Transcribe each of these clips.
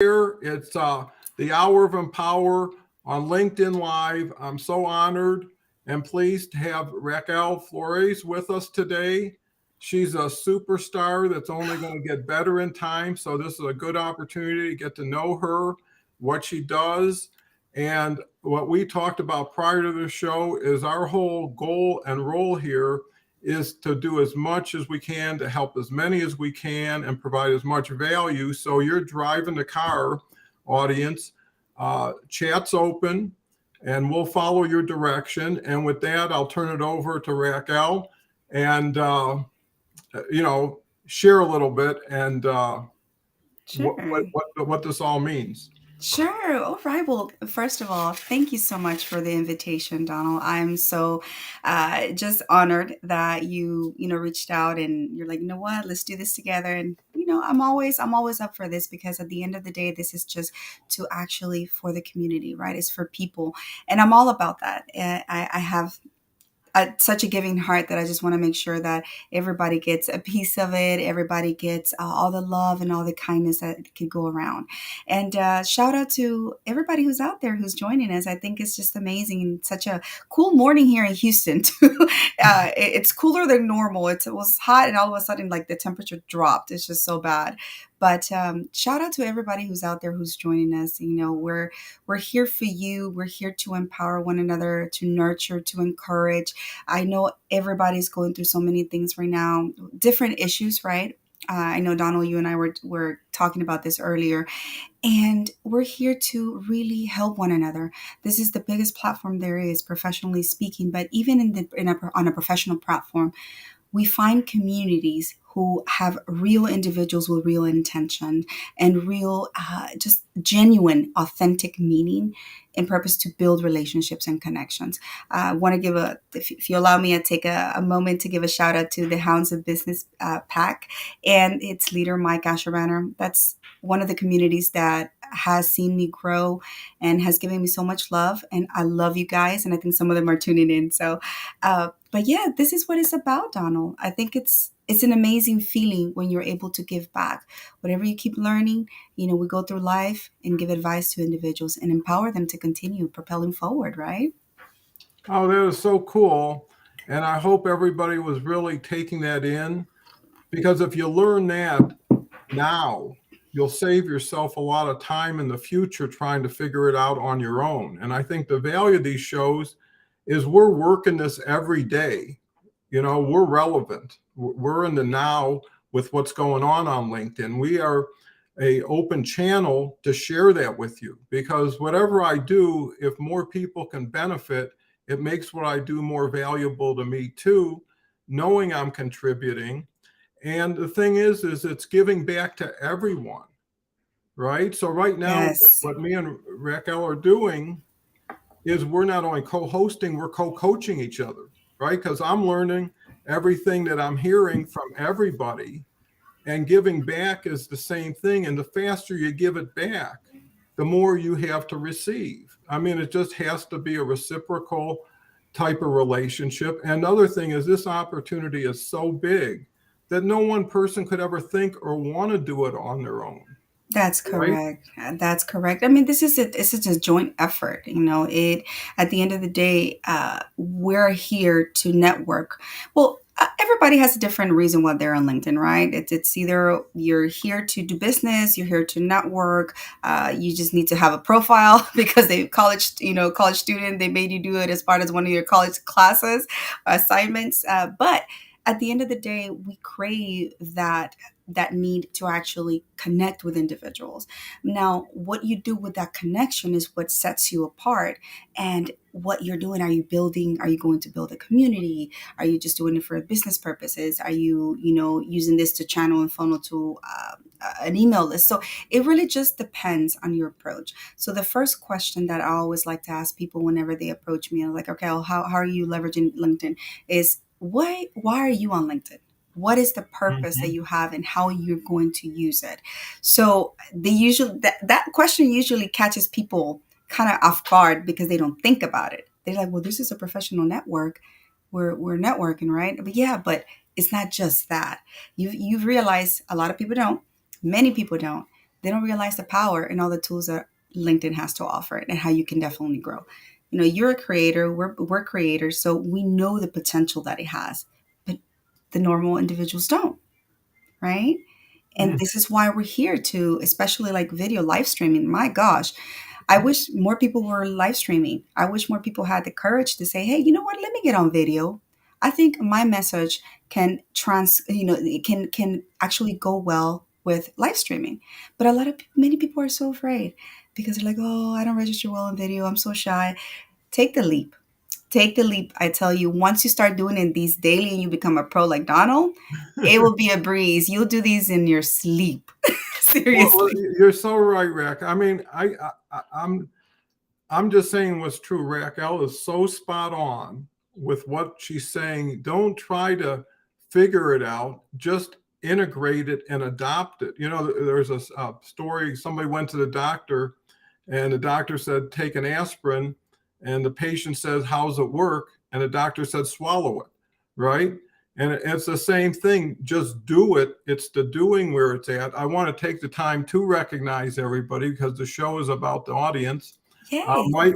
here. It's the Hour of Empower on LinkedIn Live. I'm so honored and pleased to have Raquel Flores with us today. She's a superstar that's only going to get better in time. So, this is a good opportunity to get to know her, what she does. And what we talked about prior to the show is our whole goal and role here is to do as much as we can to help as many as we can and provide as much value. So you're driving the car, audience. Chat's open, and we'll follow your direction. And with that, I'll turn it over to Raquel and you know share a little bit and Sure. what this all means. Sure. All right. Well, first of all, thank you so much for the invitation, Donald. I'm so just honored that you reached out and you're like, you know what, let's do this together. And I'm always up for this because at the end of the day, this is just to actually for the community, right? It's for people, and I'm all about that. I have such a giving heart that I just want to make sure that everybody gets a piece of it. Everybody gets all the love and all the kindness that could go around. And shout out to everybody who's out there who's joining us. I think it's just amazing and such a cool morning here in Houston too. It's cooler than normal. It was hot and all of a sudden like the temperature dropped. It's just so bad. But shout out to everybody who's out there who's joining us. We're here for you. We're here to empower one another, to nurture, to encourage. I know everybody's going through so many things right now, different issues, right? I know Donald, you and I were talking about this earlier, and we're here to really help one another. This is the biggest platform there is, professionally speaking. But even on a professional platform, we find communities who have real individuals with real intention and real, just genuine, authentic meaning and purpose to build relationships and connections. I want to if you allow me, I take a moment to give a shout out to the Hounds of Business Pack and its leader, Mike Asherbanner. That's one of the communities that has seen me grow and has given me so much love. And I love you guys. And I think some of them are tuning in. So, but yeah, this is what it's about, Donald. I think it's an amazing feeling when you're able to give back. Whatever you keep learning, we go through life and give advice to individuals and empower them to continue propelling forward, right? Oh, that is so cool. And I hope everybody was really taking that in because if you learn that now, you'll save yourself a lot of time in the future trying to figure it out on your own. And I think the value of these shows is we're working this every day. We're relevant. We're in the now with what's going on LinkedIn. We are a open channel to share that with you because whatever I do, if more people can benefit, it makes what I do more valuable to me too, knowing I'm contributing. And the thing is it's giving back to everyone, right? So right now, Yes. what me and Raquel are doing is we're not only co-hosting, we're co-coaching each other, right? Because I'm learning everything that I'm hearing from everybody, and giving back is the same thing. And the faster you give it back, the more you have to receive. I mean, it just has to be a reciprocal type of relationship. And another thing is this opportunity is so big that no one person could ever think or want to do it on their own, That's right? correct. That's correct. I mean, this is a joint effort. It at the end of the day, we're here to network. Well, everybody has a different reason why they're on LinkedIn, right? It's either you're here to do business, you're here to network, you just need to have a profile because they college student, they made you do it as part of one of your college classes, assignments. But at the end of the day, we crave that need to actually connect with individuals. Now, what you do with that connection is what sets you apart. And what you're doing, are you going to build a community? Are you just doing it for business purposes? Are you using this to channel and funnel to an email list? So it really just depends on your approach. So the first question that I always like to ask people whenever they approach me, I'm like, okay, well, how are you leveraging LinkedIn? Is why are you on LinkedIn? What is the purpose that Mhm. you have and how you're going to use it? So that question usually catches people kind of off guard because they don't think about it. They're like, well, this is a professional network. We're networking, right? But yeah, but it's not just that. You've realized a lot of people don't, many people don't. they don't realize the power and all the tools that LinkedIn has to offer and how you can definitely grow. You're a creator, we're creators, so we know the potential that it has, but the normal individuals don't, right? And Mm. this is why we're here to, especially like video live streaming. My gosh, I wish more people were live streaming. I wish more people had the courage to say, "Hey, you know what? Let me get on video." I think my message can it can actually go well with live streaming. But many people are so afraid because they're like, "Oh, I don't register well on video. I'm so shy." Take the leap. Take the leap. I tell you, once you start doing it these daily and you become a pro like Donald, it will be a breeze. You'll do these in your sleep. Well, Seriously. you're so right, Rack. I mean, I'm just saying what's true. Raquel is so spot on with what she's saying. Don't try to figure it out. Just integrate it and adopt it. There's a story. Somebody went to the doctor, and the doctor said, "Take an aspirin," and the patient says, "How's it work?" And the doctor said, "Swallow it." Right? And it's the same thing. Just do it. It's the doing where it's at. I want to take the time to recognize everybody because the show is about the audience. Yes.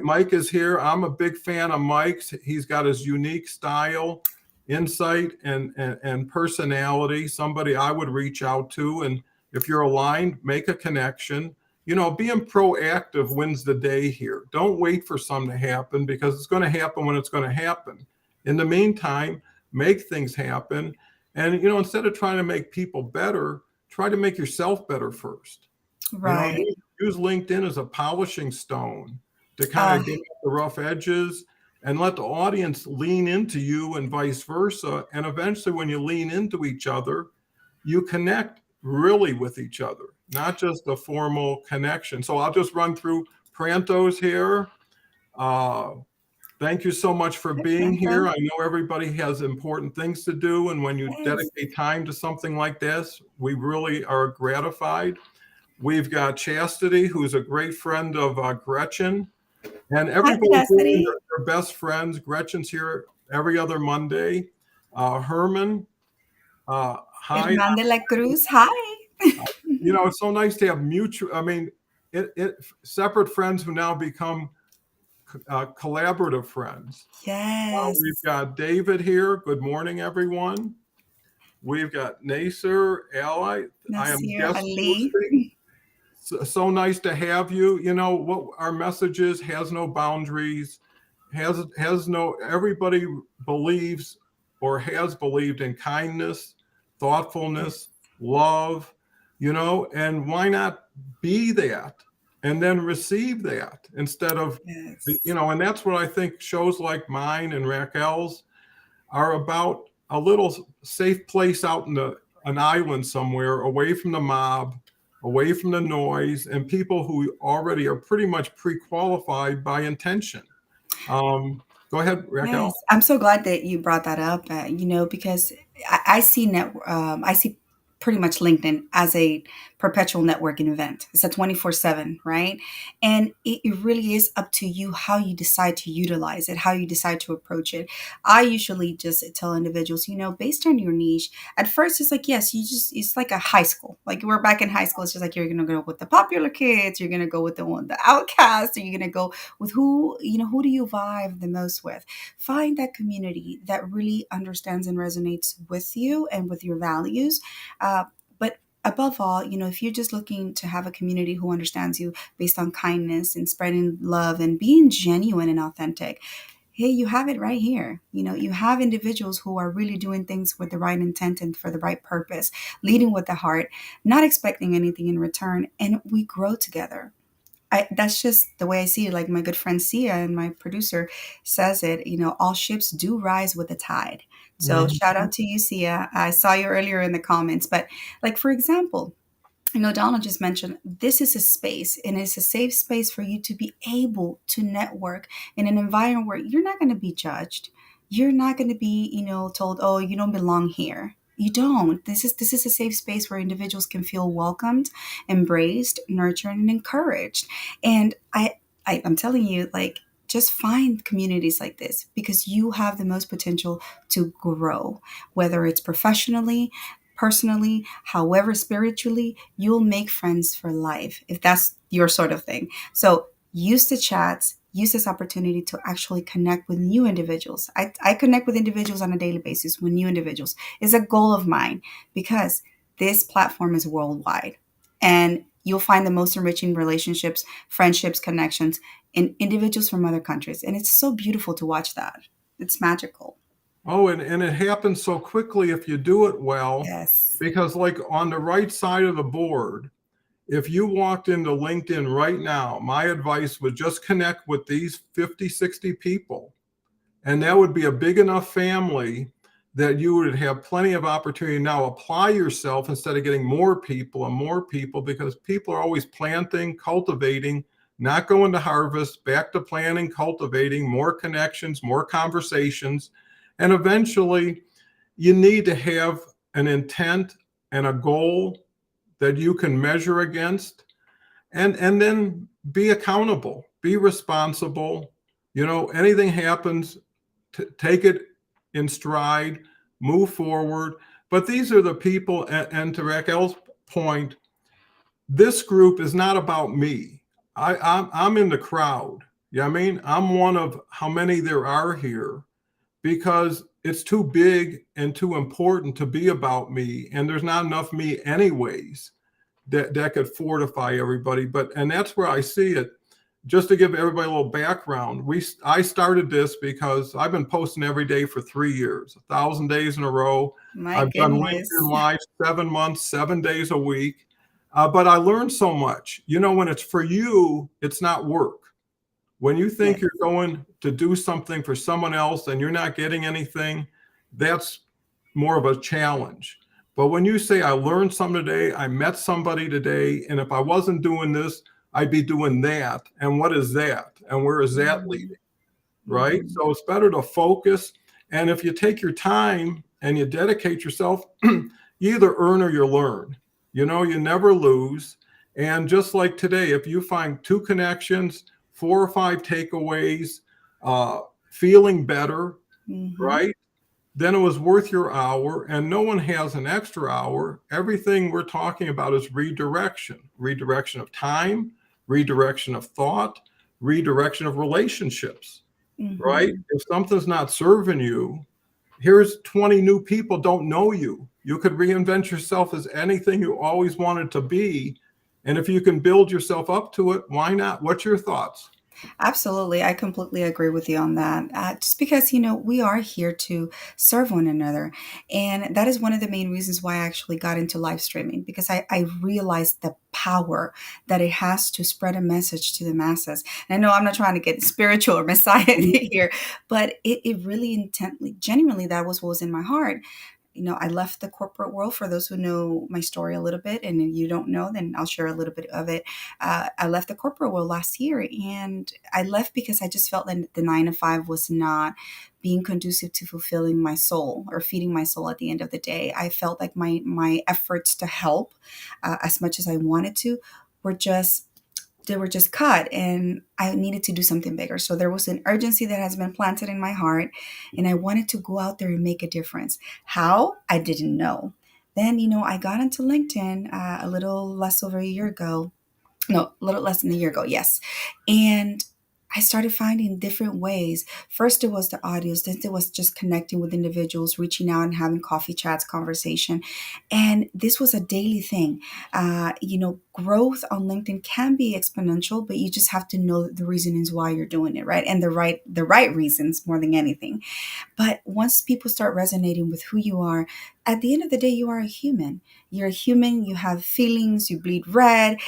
Mike is here. I'm a big fan of Mike's. He's got his unique style, insight, and personality. Somebody I would reach out to. And if you're aligned, make a connection. Being proactive wins the day here. Don't wait for something to happen because it's going to happen when it's going to happen. In the meantime, make things happen. And, instead of trying to make people better, try to make yourself better first. Right. Use LinkedIn as a polishing stone to kind Uh, of get the rough edges and let the audience lean into you and vice versa. And eventually, when you lean into each other, you connect really with each other, not just a formal connection. So I'll just run through Prantos here. Uh, Thank you so much for being here. I know everybody has important things to do, and when you yes. dedicate time to something like this, we really are gratified. We've got Chastity, who's a great friend of Gretchen, and Hi, everybody's here, Chastity. they're best friends. Gretchen's here every other Monday. Herman, hi. Hernan de la Cruz. Hi. It's so nice to have mutual, I mean, separate friends who now become collaborative friends. We've Yes. got David here. Good morning, everyone. We've got Nasser, Ally. I am Nasir guest Ali. hosting. So nice to have you. What our message is has no boundaries, has no, everybody believes or has believed in kindness, thoughtfulness, love, and why not be that and then receive that instead of, Yes. and that's what I think shows like mine and Raquel's are about: a little safe place out in an island somewhere, away from the mob, away from the noise, and people who already are pretty much pre-qualified by intention. Go ahead, Raquel. Yes, I'm so glad that you brought that up. Because I see pretty much LinkedIn as a perpetual networking event. It's a 24/7, right? And it really is up to you how you decide to utilize it, how you decide to approach it. I usually just tell individuals, based on your niche. At first, it's like, yes, it's like a high school. Like we're back in high school. It's just like you're gonna go with the popular kids, you're gonna go with the outcasts, or you're gonna go with who do you vibe the most with. Find that community that really understands and resonates with you and with your values. But above all, if you're just looking to have a community who understands you based on kindness and spreading love and being genuine and authentic, hey, you have it right here. You have individuals who are really doing things with the right intent and for the right purpose, leading with the heart, not expecting anything in return, and we grow together. That's just the way I see it. Like my good friend Sia and my producer says it, all ships do rise with the tide. So Mhm. shout out to you, Sia. I saw you earlier in the comments. But like, for example, Donald just mentioned this is a space and it's a safe space for you to be able to network in an environment where you're not going to be judged. You're not going to be, told, oh, you don't belong here. You don't. This is a safe space where individuals can feel welcomed, embraced, nurtured, and encouraged. And I'm telling you, like, just find communities like this because you have the most potential to grow, whether it's professionally, personally, however spiritually, you'll make friends for life if that's your sort of thing. So use the chats, use this opportunity to actually connect with new individuals. I connect with individuals on a daily basis with new individuals. It's a goal of mine because this platform is worldwide, and you'll find the most enriching relationships, friendships, connections in individuals from other countries. And it's so beautiful to watch that. It's magical. Oh, and it happens so quickly if you do it well, Yes. because like on the right side of the board, if you walked into LinkedIn right now, my advice would just connect with these 50, 60 people. And that would be a big enough family that you would have plenty of opportunity. Now apply yourself instead of getting more people and more people, because people are always planting, cultivating, not going to harvest, back to planting, cultivating, more connections, more conversations. And eventually you need to have an intent and a goal that you can measure against, and then be accountable, be responsible. Anything happens, take it in stride, move forward. But these are the people, and to Raquel's point, this group is not about me. I'm in the crowd. Yeah, I mean, I'm one of how many there are here, because it's too big and too important to be about me, and there's not enough me anyways that could fortify everybody. And that's where I see it. Just to give everybody a little background, I started this because I've been posting every day for 3 years, 1,000 days in a row. My I've done LinkedIn goodness. Live 7 months, 7 days a week. But I learned so much. When it's for you, it's not work. When you think Yes. you're going to do something for someone else and you're not getting anything, that's more of a challenge. But when you say, I learned something today, I met somebody today, and if I wasn't doing this, I'd be doing that. And what is that? And where is that Mhm. leading? Right? Mhm. So it's better to focus. And if you take your time and you dedicate yourself, you either earn or you learn. You never lose. And just like today, if you find two connections, 4 or 5 takeaways, uh, feeling better, Mhm. right? Then it was worth your hour, and no one has an extra hour. Everything we're talking about is redirection of time, redirection of thought, redirection of relationships, right? Mhm. If something's not serving you, here's 20 new people don't know you. You could reinvent yourself as anything you always wanted to be. And if you can build yourself up to it, why not? What's your thoughts? Absolutely. I completely agree with you on that. Just because, we are here to serve one another. And that is one of the main reasons why I actually got into live streaming, because I realized the power that it has to spread a message to the masses. And I know I'm not trying to get spiritual or messiah here, but it really intently, genuinely, that was what was in my heart. I left the corporate world. For those who know my story a little bit, and if you don't know, then I'll share a little bit of it. I left the corporate world last year, and I left because I just felt that the 9 to 5 was not being conducive to fulfilling my soul or feeding my soul at the end of the day. I felt like my efforts to help, as much as I wanted to, were just they were just cut, and I needed to do something bigger. So there was an urgency that has been planted in my heart, and I wanted to go out there and make a difference. How? I didn't know. Then, I got into LinkedIn a little less over a year ago, no, a little less than a year ago, yes. And I started finding different ways. First, it was the audios. Then it was just connecting with individuals, reaching out and having coffee chats, conversation. And this was a daily thing. Growth on LinkedIn can be exponential, but you just have to know the reasons why you're doing it, right? And the right reasons more than anything. But once people start resonating with who you are, at the end of the day, you are a human. You're a human. You have feelings. You bleed red.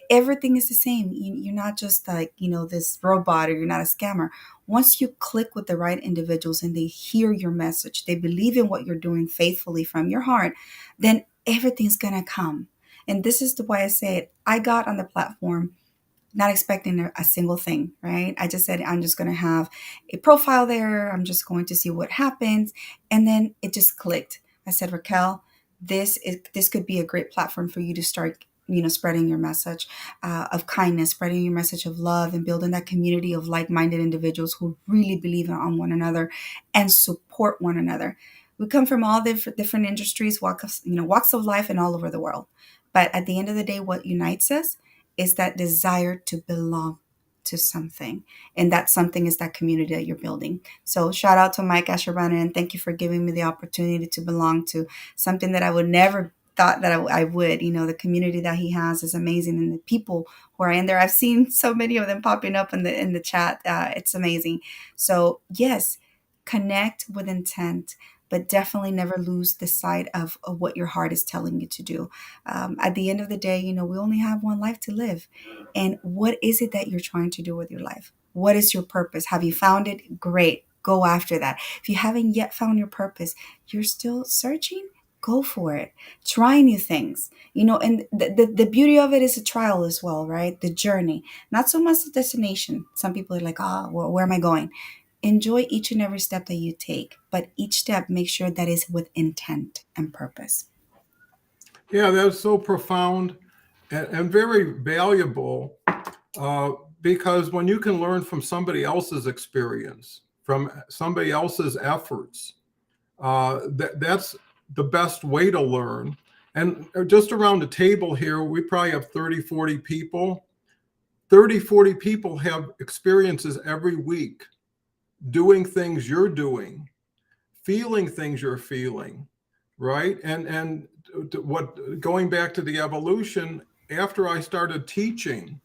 Everything is the same. You're not just like, this robot, or you're not a scammer. Once you click with the right individuals and they hear your message, they believe in what you're doing faithfully from your heart, then everything's going to come. And this is the why I say it. I got on the platform not expecting a single thing, right? I just said, I'm just going to have a profile there. I'm just going to see what happens. And then it just clicked. I said, Raquel, this could be a great platform for you to start, spreading your message of kindness, spreading your message of love, and building that community of like-minded individuals who really believe on one another and support one another. We come from all different industries, walks of life, and all over the world. But at the end of the day, what unites us is that desire to belong to something, and that something is that community that you're building. So shout out to Mike Asherbana, and thank you for giving me the opportunity to belong to something that I would never thought that I would. The community that he has is amazing, and the people who are in there. I've seen so many of them popping up in the chat. It's amazing. So yes, connect with intent, but definitely never lose the sight of what your heart is telling you to do. At the end of the day, we only have one life to live. And what is it that you're trying to do with your life? What is your purpose? Have you found it? Great. Go after that. If you haven't yet found your purpose, you're still searching, go for it. Try new things. And the beauty of it is a trial as well, right? The journey, not so much the destination. Some people are like, where am I going? Enjoy each and every step that you take, but each step, make sure that is with intent and purpose. Yeah, that's so profound and very valuable, uh, because when you can learn from somebody else's experience, from somebody else's efforts, that's the best way to learn. And just around the table here, we probably have 30, 40 people. 30, 40 people have experiences every week doing things you're doing, feeling things you're feeling, right? And what going back to the evolution, after I started teaching,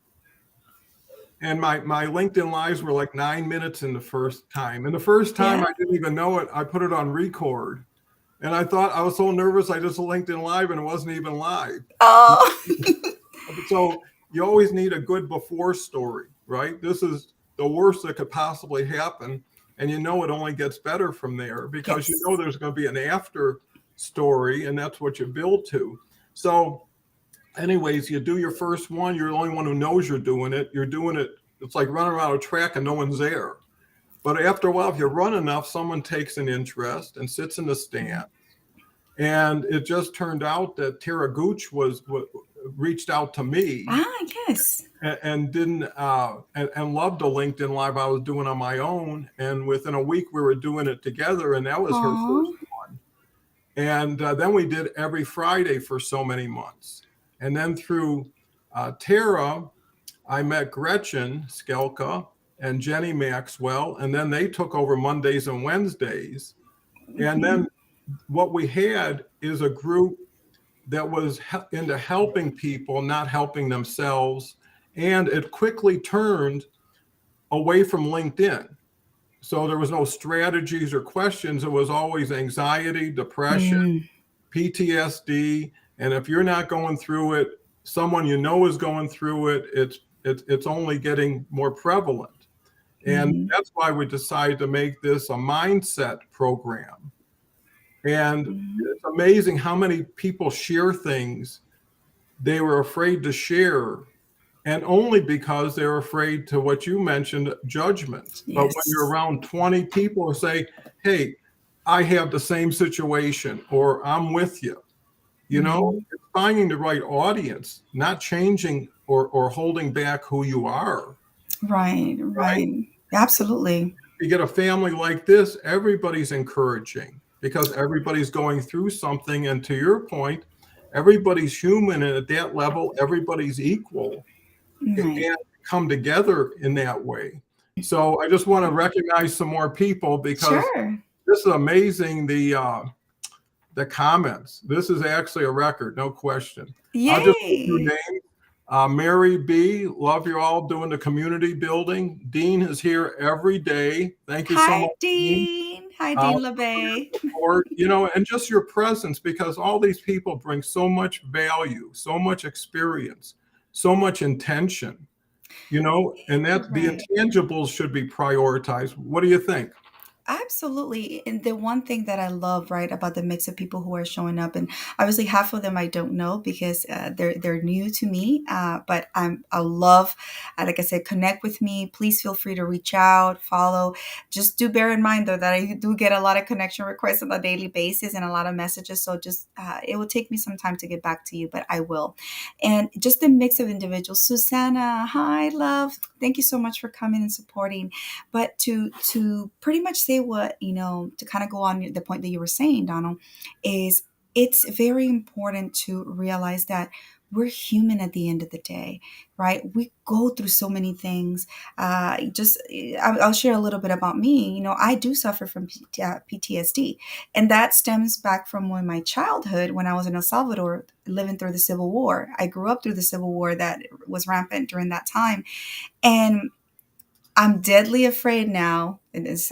and my LinkedIn lives were like 9 minutes in the first time. And the first time Yeah. I didn't even know it, I put it on record. And I thought I was so nervous I just LinkedIn live and it wasn't even live. Oh. So you always need a good before story, right? This is the worst that could possibly happen. And it only gets better from there because Yes. there's going to be an after story, and that's what you build to. So, anyways, you do your first one, you're the only one who knows you're doing it. You're doing it, it's like running around a track and no one's there. But after a while, if you run enough, someone takes an interest and sits in the stand. And it just turned out that Tara Gooch reached out to me Yes. and didn't and loved the LinkedIn live I was doing on my own. And within a week, we were doing it together, and that was her Aw. first one. And then we did every Friday for so many months. And then through Tara, I met Gretchen Skelka and Jenny Maxwell, and then they took over Mondays and Wednesdays. And Mhm. then what we had is a group that was into helping people, not helping themselves. And it quickly turned away from LinkedIn. So there was no strategies or questions. It was always anxiety, depression, Mm. PTSD. And if you're not going through it, someone is going through it, it's only getting more prevalent. And Mhm. that's why we decided to make this a mindset program. And Mhm. it's amazing how many people share things they were afraid to share, and only because they're afraid to what you mentioned, judgment. But when you're Yes. around 20 people who say, hey, I have the same situation, or I'm with you, Mhm. it's finding the right audience, not changing or holding back who you are, Right. right? Right. Absolutely. You get a family like this, everybody's encouraging because everybody's going through something. And to your point, everybody's human. And at that level, everybody's equal Right. and come together in that way. So I just want to recognize some more people because Sure. this is amazing. The comments. This is actually a record, no question. I'll just go through Yay. names. Mary B, love you all doing the community building. Dean is here every day. Thank you so Hi, much, Dean. Dean. Hi, Uh, Dean for your LeBay. support, and just your presence because all these people bring so much value, so much experience, so much intention, and that the Right. intangibles should be prioritized. What do you think? Absolutely. And the one thing that I love, right, about the mix of people who are showing up, and obviously half of them I don't know because they're new to me. But I love, like I said, connect with me. Please feel free to reach out, follow. Just do bear in mind though that I do get a lot of connection requests on a daily basis and a lot of messages. So just it will take me some time to get back to you, but I will. And just a mix of individuals. Susanna, hi, love. Thank you so much for coming and supporting. But to pretty much say say what, to kind of go on the point that you were saying, Donald, is it's very important to realize that we're human at the end of the day, right? We go through so many things. I'll share a little bit about me. I do suffer from PTSD, and that stems back from my childhood when I was in El Salvador living through the Civil War. I grew up through the Civil War that was rampant during that time. And I'm deadly afraid now, and this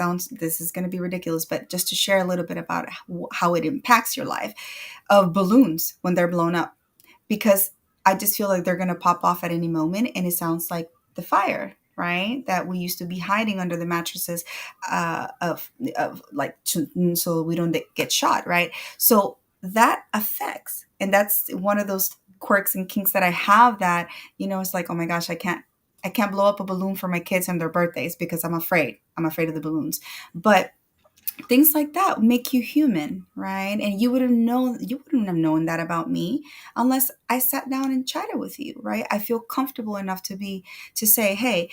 is going to be ridiculous, but just to share a little bit about how it impacts your life, of balloons when they're blown up, because I just feel like they're going to pop off at any moment. And it sounds like the fire, right? That we used to be hiding under the mattresses, of like, so we don't get shot, right? So that affects, and that's one of those quirks and kinks that I have, that, it's like, oh my gosh, I can't blow up a balloon for my kids and their birthdays because I'm afraid. I'm afraid of the balloons. But things like that make you human, right? And you wouldn't have known that about me unless I sat down and chatted with you, right? I feel comfortable enough to say, hey,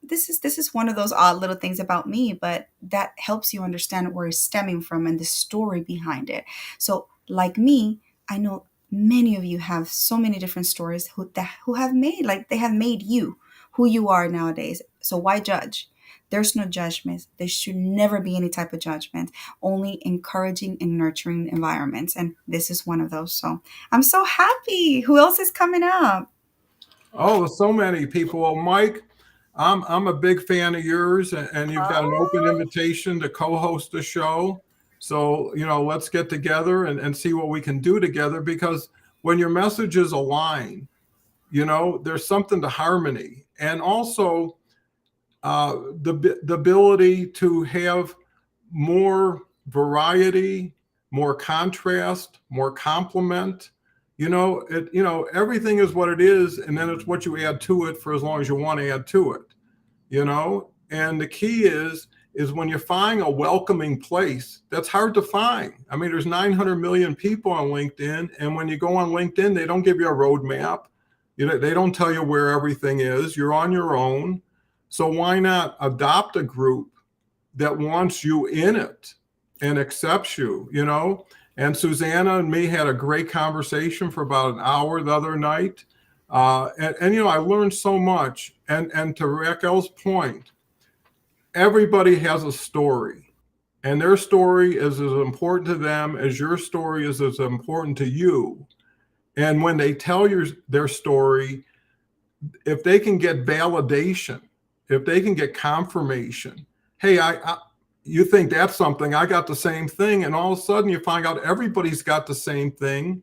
this is one of those odd little things about me, but that helps you understand where it's stemming from and the story behind it. So, like me, I know many of you have so many different stories who have made, like, they have made you who you are nowadays. So why judge? There's no judgment. There should never be any type of judgment, only encouraging and nurturing environments. And this is one of those. So I'm so happy. Who else is coming up? Oh, there's so many people. Well, Mike, I'm a big fan of yours, and you've got an open Oh, invitation to co-host the show. So, let's get together and see what we can do together, because when your messages align, there's something to harmony. And also, the ability to have more variety, more contrast, more complement. Everything is what it is, and then it's what you add to it for as long as you want to add to it. And the key is when you find a welcoming place, that's hard to find. I mean, there's 900 million people on LinkedIn, and when you go on LinkedIn, they don't give you a roadmap. They don't tell you where everything is. You're on your own. So why not adopt a group that wants you in it and accepts you? And Susanna and me had a great conversation for about an hour the other night. And I learned so much. And to Raquel's point, everybody has a story, and their story is as important to them as your story is as important to you. And when they tell their story, if they can get validation, if they can get confirmation, hey, you think that's something, I got the same thing, and all of a sudden you find out everybody's got the same thing,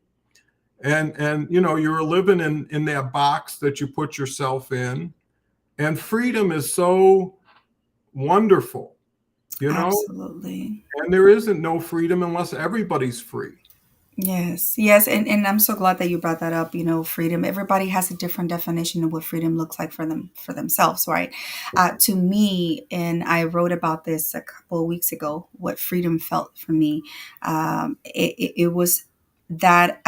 and you're living in that box that you put yourself in, and freedom is so wonderful, you know, absolutely. and there isn't no freedom unless everybody's free. Yes, yes, and I'm so glad that you brought that up. Freedom. Everybody has a different definition of what freedom looks like for themselves, right? To me, and I wrote about this a couple of weeks ago. What freedom felt for me, it was that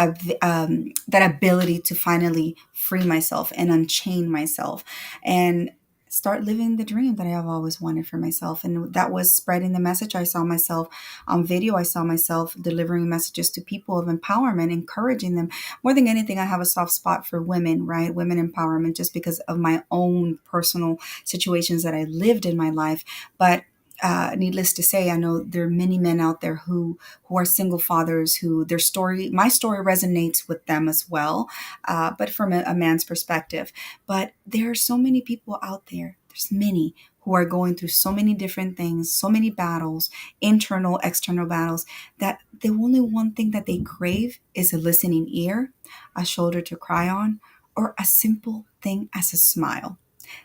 ability to finally free myself and unchain myself, and start living the dream that I have always wanted for myself. And that was spreading the message. I saw myself on video. I saw myself delivering messages to people of empowerment, encouraging them. More than anything, I have a soft spot for women, right? Women empowerment, just because of my own personal situations that I lived in my life. But needless to say, I know there are many men out there who are single fathers, who my story resonates with them as well, but from a man's perspective. But there are so many people out there. There's many who are going through so many different things, so many battles, internal, external battles, that the only one thing that they crave is a listening ear, a shoulder to cry on, or a simple thing as a smile.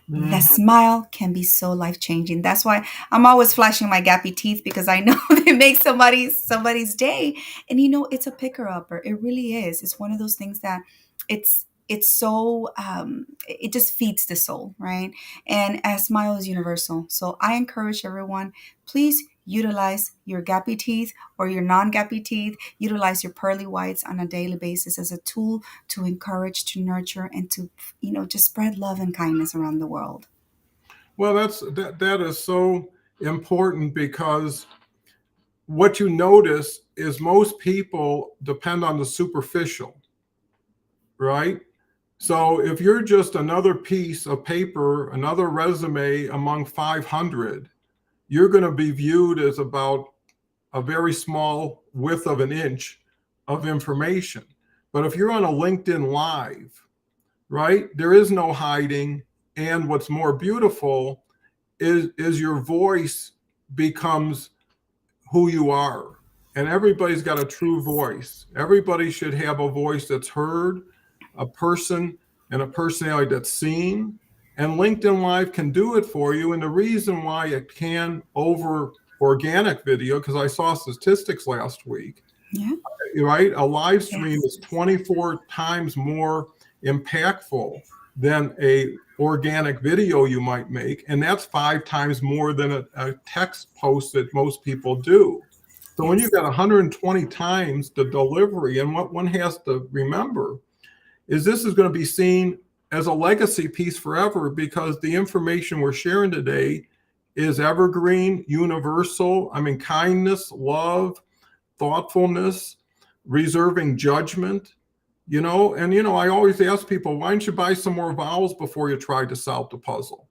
The Mhm. smile can be so life changing. That's why I'm always flashing my gappy teeth, because I know it makes somebody's day. And it's a picker upper. It really is. It's one of those things that it's so it just feeds the soul, right? And a smile is universal. So I encourage everyone, please utilize your gappy teeth or your non-gappy teeth. Utilize your pearly whites on a daily basis as a tool to encourage, to nurture, and to just spread love and kindness around the world. Well, that is so important because what you notice is most people depend on the superficial, right? So if you're just another piece of paper, another resume among 500, you're going to be viewed as about a very small width of an inch of information. But if you're on a LinkedIn Live, right, there is no hiding. And what's more beautiful is your voice becomes who you are. And everybody's got a true voice. Everybody should have a voice that's heard, a person and a personality that's seen. And LinkedIn Live can do it for you. And the reason why it can over organic video, because I saw statistics last week, Yeah. right? A live stream Yes. is 24 times more impactful than a organic video you might make, and that's 5 times more than a text post that most people do. So when you've Yes. got 120 times the delivery, and what one has to remember is this is going to be seen as a legacy piece forever, because the information we're sharing today is evergreen, universal. I mean, kindness, love, thoughtfulness, reserving judgment, I always ask people, why don't you buy some more vowels before you try to solve the puzzle?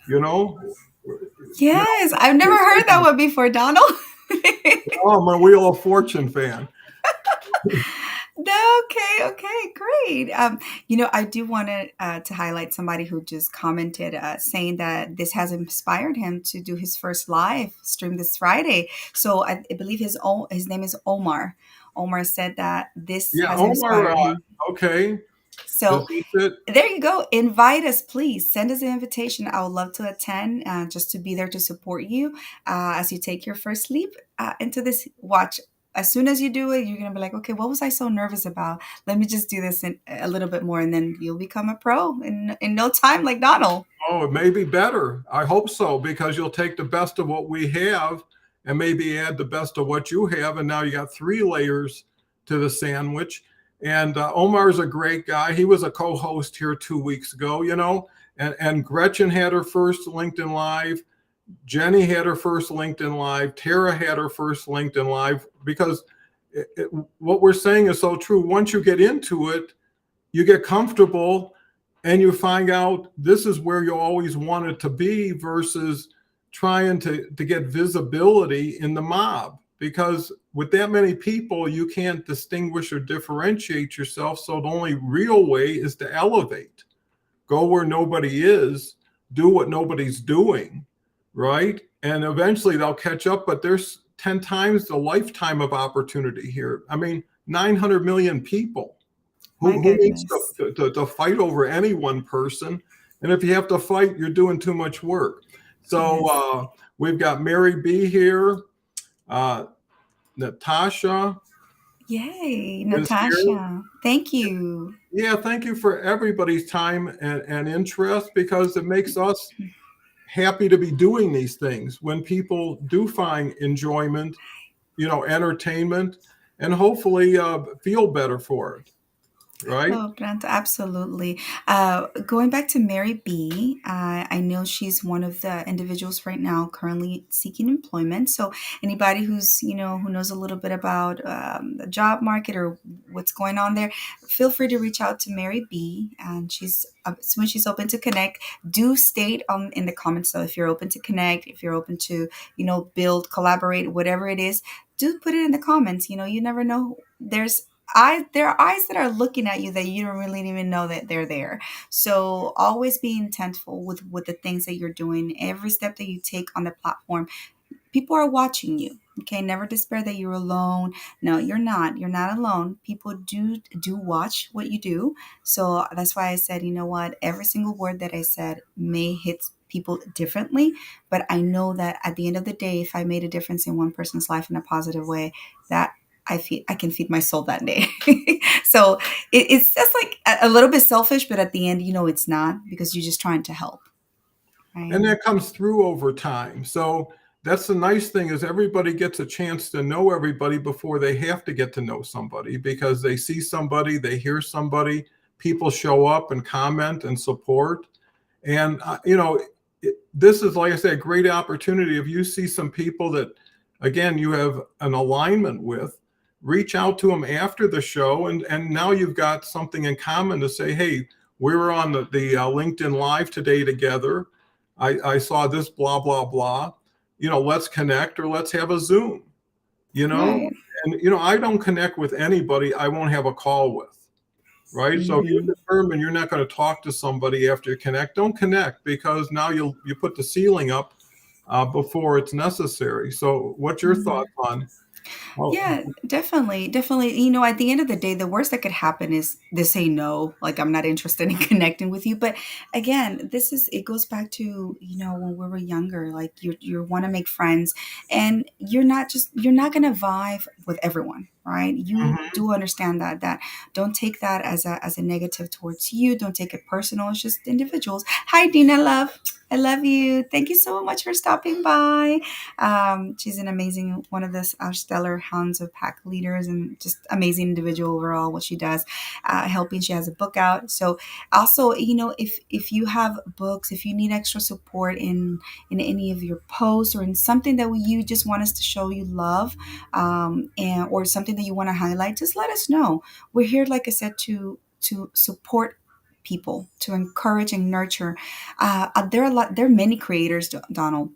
You know, you Yes. I've never heard that know, one before, Donald. oh, I'm a Wheel of Fortune fan. Okay, okay, great. I do want to highlight somebody who just commented saying that this has inspired him to do his first live stream this Friday. So I believe his name is Omar. Omar said that this Yeah, has Omar, inspired him. okay. So Does he fit? there you go. Invite us, please. Send us an invitation. I would love to attend, just to be there to support you as you take your first leap into this. Watch. As soon as you do it, you're going to be like, okay, what was I so nervous about? Let me just do this a little bit more, and then you'll become a pro in no time, like Donald. Oh, it may be better. I hope so, because you'll take the best of what we have and maybe add the best of what you have. And now you got 3 layers to the sandwich. And Omar's a great guy. He was a co-host here 2 weeks ago, and Gretchen had her first LinkedIn Live. Jenny had her first LinkedIn Live. Tara had her first LinkedIn Live, because what we're saying is so true. Once you get into it, you get comfortable and you find out this is where you always wanted to be, versus trying to get visibility in the mob. Because with that many people, you can't distinguish or differentiate yourself. So the only real way is to elevate, go where nobody is, do what nobody's doing, right? And eventually they'll catch up, but there's 10 times the lifetime of opportunity here. I mean, 900 million people. My Who needs goodness. to fight over any one person? And if you have to fight, you're doing too much work. So Yes. we've got Mary B here. Uh, Natasha Yay, is here. Natasha. Thank you. Yeah, thank you for everybody's time and interest, because it makes us happy to be doing these things when people do find enjoyment, entertainment, and hopefully feel better for it, right? Oh, Grant, absolutely. Going back to Mary B, I know she's one of the individuals right now currently seeking employment. So anybody who knows a little bit about the job market or what's going on there, feel free to reach out to Mary B. And when she's open to connect, do state in the comments. So if you're open to connect, if you're open to build, collaborate, whatever it is, do put it in the comments. You never know. There are eyes that are looking at you that you don't really even know that they're there. So always be intentful with the things that you're doing. Every step that you take on the platform, people are watching you. Okay, never despair that you're alone. No, you're not. You're not alone. People do watch what you do. So that's why I said, you know what? Every single word that I said may hit people differently, but I know that at the end of the day, if I made a difference in one person's life in a positive way, that I can feed my soul that day. So it's just like a little bit selfish, but at the end, it's not, because you're just trying to help, right? And that comes through over time. So that's the nice thing, is everybody gets a chance to know everybody before they have to get to know somebody, because they see somebody, they hear somebody, people show up and comment and support. And this is, like I said, a great opportunity. If you see some people that, again, you have an alignment with, reach out to them after the show, and now you've got something in common to say, hey, we were on the LinkedIn Live today together. I saw this, blah, blah, blah. Let's connect, or let's have a Zoom, you know? Right. And, I don't connect with anybody I won't have a call with. Right. So if you Hmm. determine you're not going to talk to somebody after you connect, don't connect, because now you put the ceiling up before it's necessary. So what's your thoughts on? Oh, Yeah, definitely. Definitely. At the end of the day, the worst that could happen is they say no, like I'm not interested in connecting with you. But again, it goes back to, when we were younger, like you want to make friends, and you're not going to vibe with everyone, right? You mhm. do understand that don't take that as a negative towards you. Don't take it personal. It's just individuals. Hi, Dina love. I love you. Thank you so much for stopping by. She's an amazing, one of the our stellar hounds of pack leaders, and just amazing individual overall. What she does, helping. She has a book out. So also, if you have books, if you need extra support in any of your posts, or in something that you just want us to show you love, and or something that you want to highlight, just let us know. We're here, like I said, to support people, to encourage and nurture. There are many creators, Donald.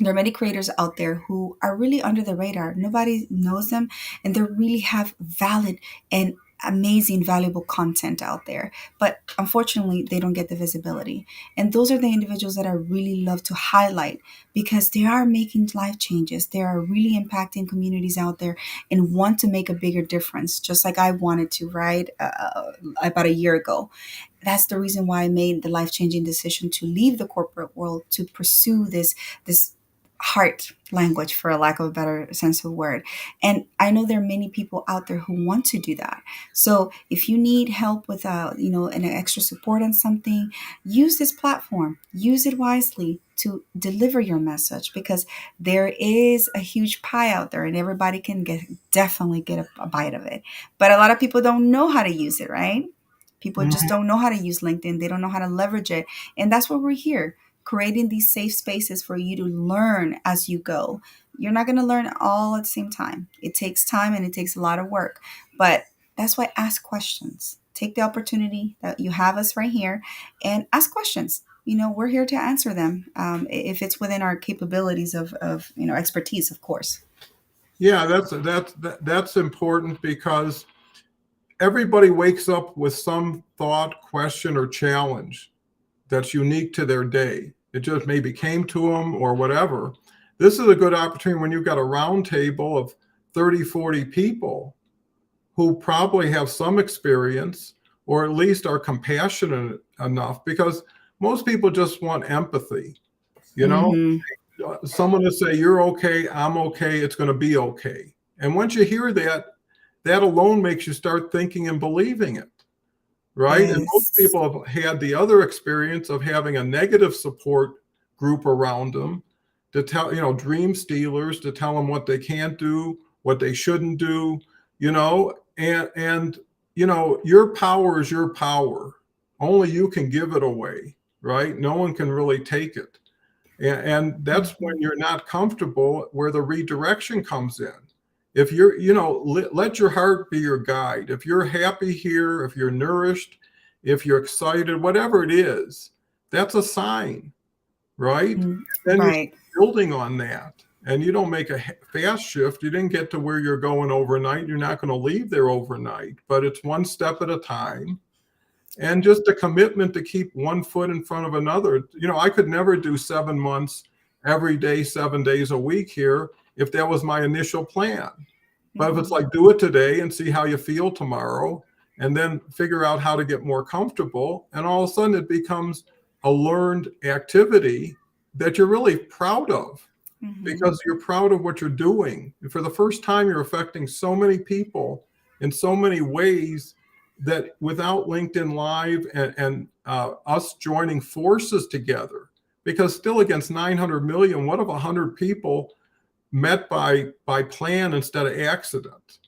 There are many creators out there who are really under the radar. Nobody knows them, and they really have valid and amazing, valuable content out there. But unfortunately, they don't get the visibility. And those are the individuals that I really love to highlight, because they are making life changes. They are really impacting communities out there and want to make a bigger difference, just like I wanted to, right? About a year ago. That's the reason why I made the life changing decision to leave the corporate world to pursue this heart language, for a lack of a better sense of word. And I know there are many people out there who want to do that. So if you need help with an extra support on something, use this platform, use it wisely to deliver your message, because there is a huge pie out there and everybody can definitely get a bite of it. But a lot of people don't know how to use it, right? People just Mhm. don't know how to use LinkedIn. They don't know how to leverage it. And that's what we're here, creating these safe spaces for you to learn as you go. You're not going to learn all at the same time. It takes time and it takes a lot of work. But that's why ask questions. Take the opportunity that you have us right here and ask questions. We're here to answer them, if it's within our capabilities of expertise, of course. Yeah, that's important, because everybody wakes up with some thought, question, or challenge that's unique to their day. It just maybe came to them or whatever. This is a good opportunity when you've got a round table of 30, 40 people who probably have some experience, or at least are compassionate enough, because most people just want empathy, you know, Mm-hmm. someone to say, you're okay, I'm okay, it's going to be okay. And once you hear that, that alone makes you start thinking and believing it, right? And most Yes. people have had the other experience of having a negative support group around them to tell, dream stealers, to tell them what they can't do, what they shouldn't do, and your power is your power. Only you can give it away, right? No one can really take it. And that's when Mm-hmm. you're not comfortable, where the redirection comes in. If you're, let your heart be your guide. If you're happy here, if you're nourished, if you're excited, whatever it is, that's a sign, right? And then you start Right. building on that. And you don't make a fast shift. You didn't get to where you're going overnight. You're not going to leave there overnight, but it's one step at a time, and just a commitment to keep one foot in front of another. I could never do 7 months every day, 7 days a week here, if that was my initial plan. But if it's Mm-hmm. like, do it today and see how you feel tomorrow, and then figure out how to get more comfortable, and all of a sudden it becomes a learned activity that you're really proud of, Mm-hmm. because you're proud of what you're doing. And for the first time, you're affecting so many people in so many ways, that without LinkedIn Live and us joining forces together, because still against 900 million, what if 100 people met by plan instead of accident,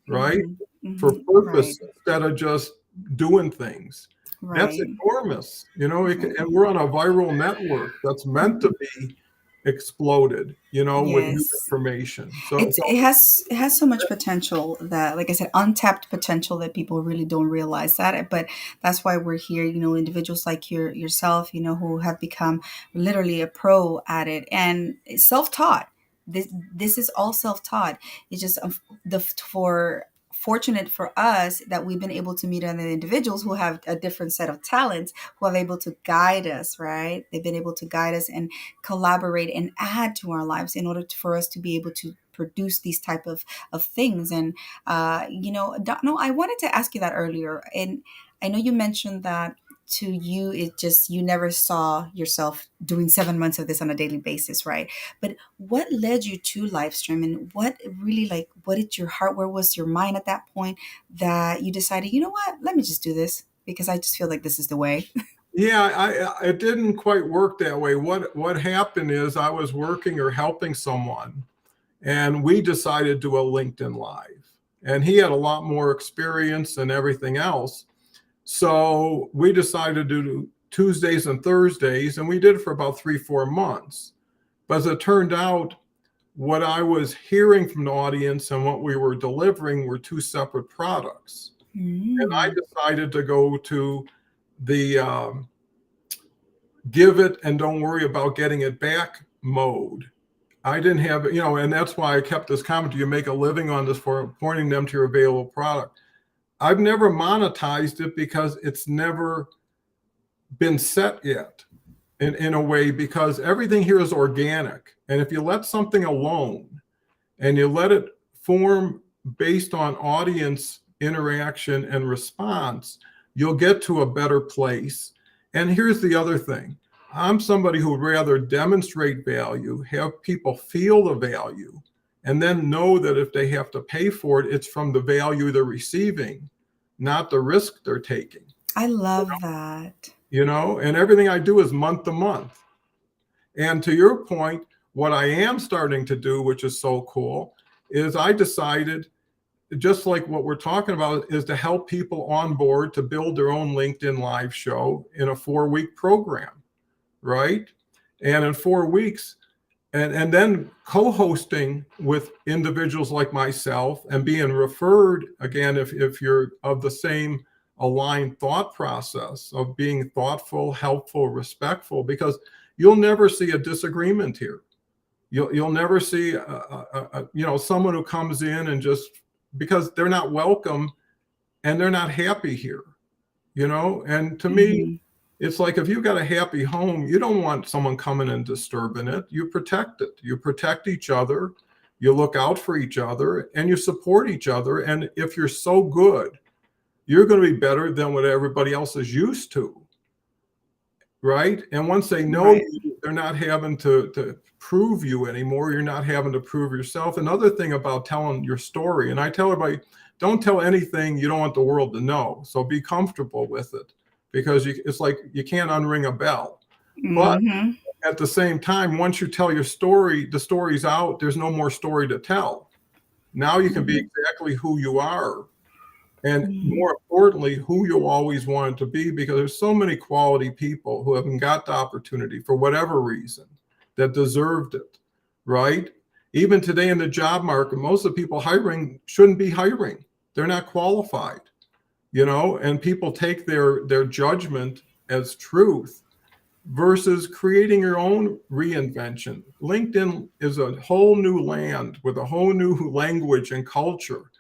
right? Mm-hmm. For Mm-hmm. Right. purpose instead of just doing things. That's Right. enormous. Right. And we're on a viral network that's meant to be exploded, with new Yes. information. So, It's it has so much potential that, like I said, untapped potential that people really don't realize that. But that's why we're here. Individuals like yourself, who have become literally a pro at it and self taught. This is all self taught. It's just the for fortunate for us that we've been able to meet other individuals who have a different set of talents, who are able to guide us. Right? They've been able to guide us and collaborate and add to our lives in order for us to be able to produce these type of things. And no, I wanted to ask you that earlier, and I know you mentioned that to you it just you never saw yourself doing 7 months of this on a daily basis, right? But what led you to live stream, and what really, like, what did your heart, where was your mind at that point that you decided, you know what, let me just do this because I just feel like this is the way. yeah, it didn't quite work that way. What happened is I was working or helping someone, and we decided to do a LinkedIn Live. And he had a lot more experience and everything else. So we decided to do Tuesdays and Thursdays, and we did it for about 3, 4 months. But as it turned out, what I was hearing from the audience and what we were delivering were two separate products. And I Mm. decided to go to the give it and don't worry about getting it back mode. I didn't have, and that's why I kept this comment. Do you make a living on this for pointing them to your available product? I've never monetized it because it's never been set yet in a way, because everything here is organic. And if you let something alone and you let it form based on audience interaction and response, you'll get to a better place. And here's the other thing. I'm somebody who would rather demonstrate value, have people feel the value, and then know that if they have to pay for it, it's from the value they're receiving, not the risk they're taking. I love that. And everything I do is month to month. And to your point, what I am starting to do, which is so cool, is I decided, just like what we're talking about, is to help people on board to build their own LinkedIn Live show in a 4-week program, right? And in 4 weeks, and then co-hosting with individuals like myself and being referred, again, if you're of the same aligned thought process of being thoughtful, helpful, respectful, because you'll never see a disagreement here. You'll never see someone who comes in and just, because they're not welcome and they're not happy here. And to me, Hmm. it's like, if you've got a happy home, you don't want someone coming and disturbing it. You protect it. You protect each other. You look out for each other and you support each other. And if you're so good, you're going to be better than what everybody else is used to. Right. And once they know Right. you, they're not having to prove you anymore. You're not having to prove yourself. Another thing about telling your story, and I tell everybody, don't tell anything you don't want the world to know. So be comfortable with it, because it's like you can't unring a bell. But Hmm. at the same time, once you tell your story, the story's out. There's no more story to tell. Now you can be Hmm. exactly who you are. And Hmm. more importantly, who you always wanted to be, because there's so many quality people who haven't got the opportunity for whatever reason that deserved it, right? Even today in the job market, most of the people hiring shouldn't be hiring. They're not qualified, and people take their judgment as truth versus creating your own reinvention. LinkedIn is a whole new land with a whole new language and culture.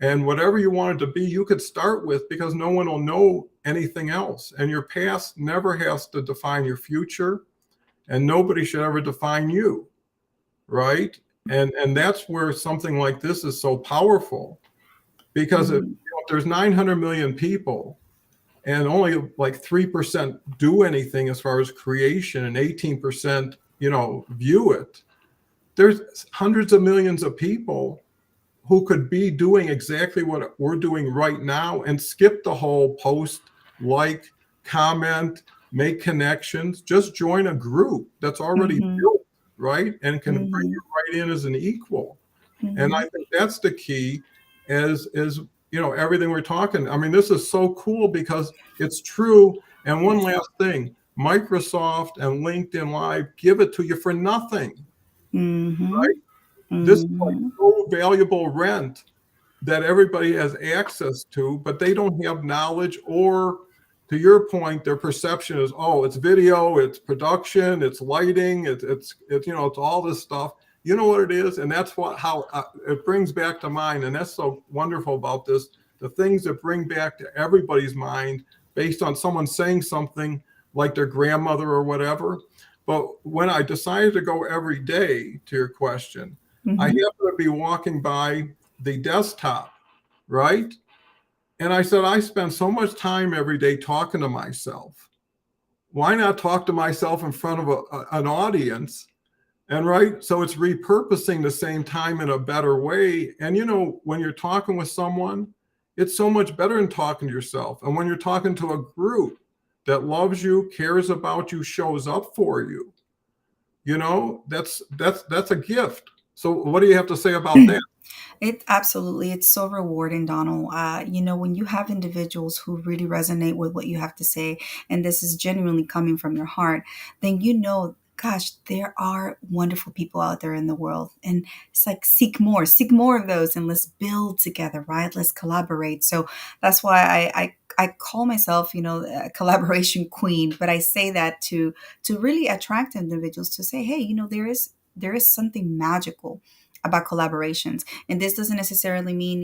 And whatever you wanted to be, you could start with, because no one will know anything else. And your past never has to define your future, and nobody should ever define you, right? And that's where something like this is so powerful, because if there's 900 million people and only like 3% do anything as far as creation, and 18% view it, there's hundreds of millions of people who could be doing exactly what we're doing right now and skip the whole post, like, comment, make connections. Just join a group that's already Hmm. built, right? And can bring Hmm. you right in as an equal. And Hmm. I think that's the key, as everything we're talking. I mean, this is so cool because it's true. And one Yes. last thing, Microsoft and LinkedIn Live give it to you for nothing, Mm-hmm. right? This is like Mm-hmm. so valuable rent that everybody has access to, but they don't have knowledge, or to your point, their perception is, oh, it's video, it's production, it's lighting, it's all this stuff. You know what it is, and that's how it brings back to mind, and that's so wonderful about this. The things that bring back to everybody's mind based on someone saying something like their grandmother or whatever. But when I decided to go every day, to your question, I Mm-hmm. happened to be walking by the desktop, right? And I said, I spend so much time every day talking to myself. Why not talk to myself in front of an audience? And right, so it's repurposing the same time in a better way. And when you're talking with someone, it's so much better than talking to yourself. And when you're talking to a group that loves you, cares about you, shows up for you, that's a gift. So what do you have to say about that? It absolutely, it's so rewarding, Donald. When you have individuals who really resonate with what you have to say, and this is genuinely coming from your heart, then gosh, there are wonderful people out there in the world. And it's like, seek more of those, and let's build together, right? Let's collaborate. So that's why I call myself, a collaboration queen, but I say that to really attract individuals to say, hey, there is something magical about collaborations, and this doesn't necessarily mean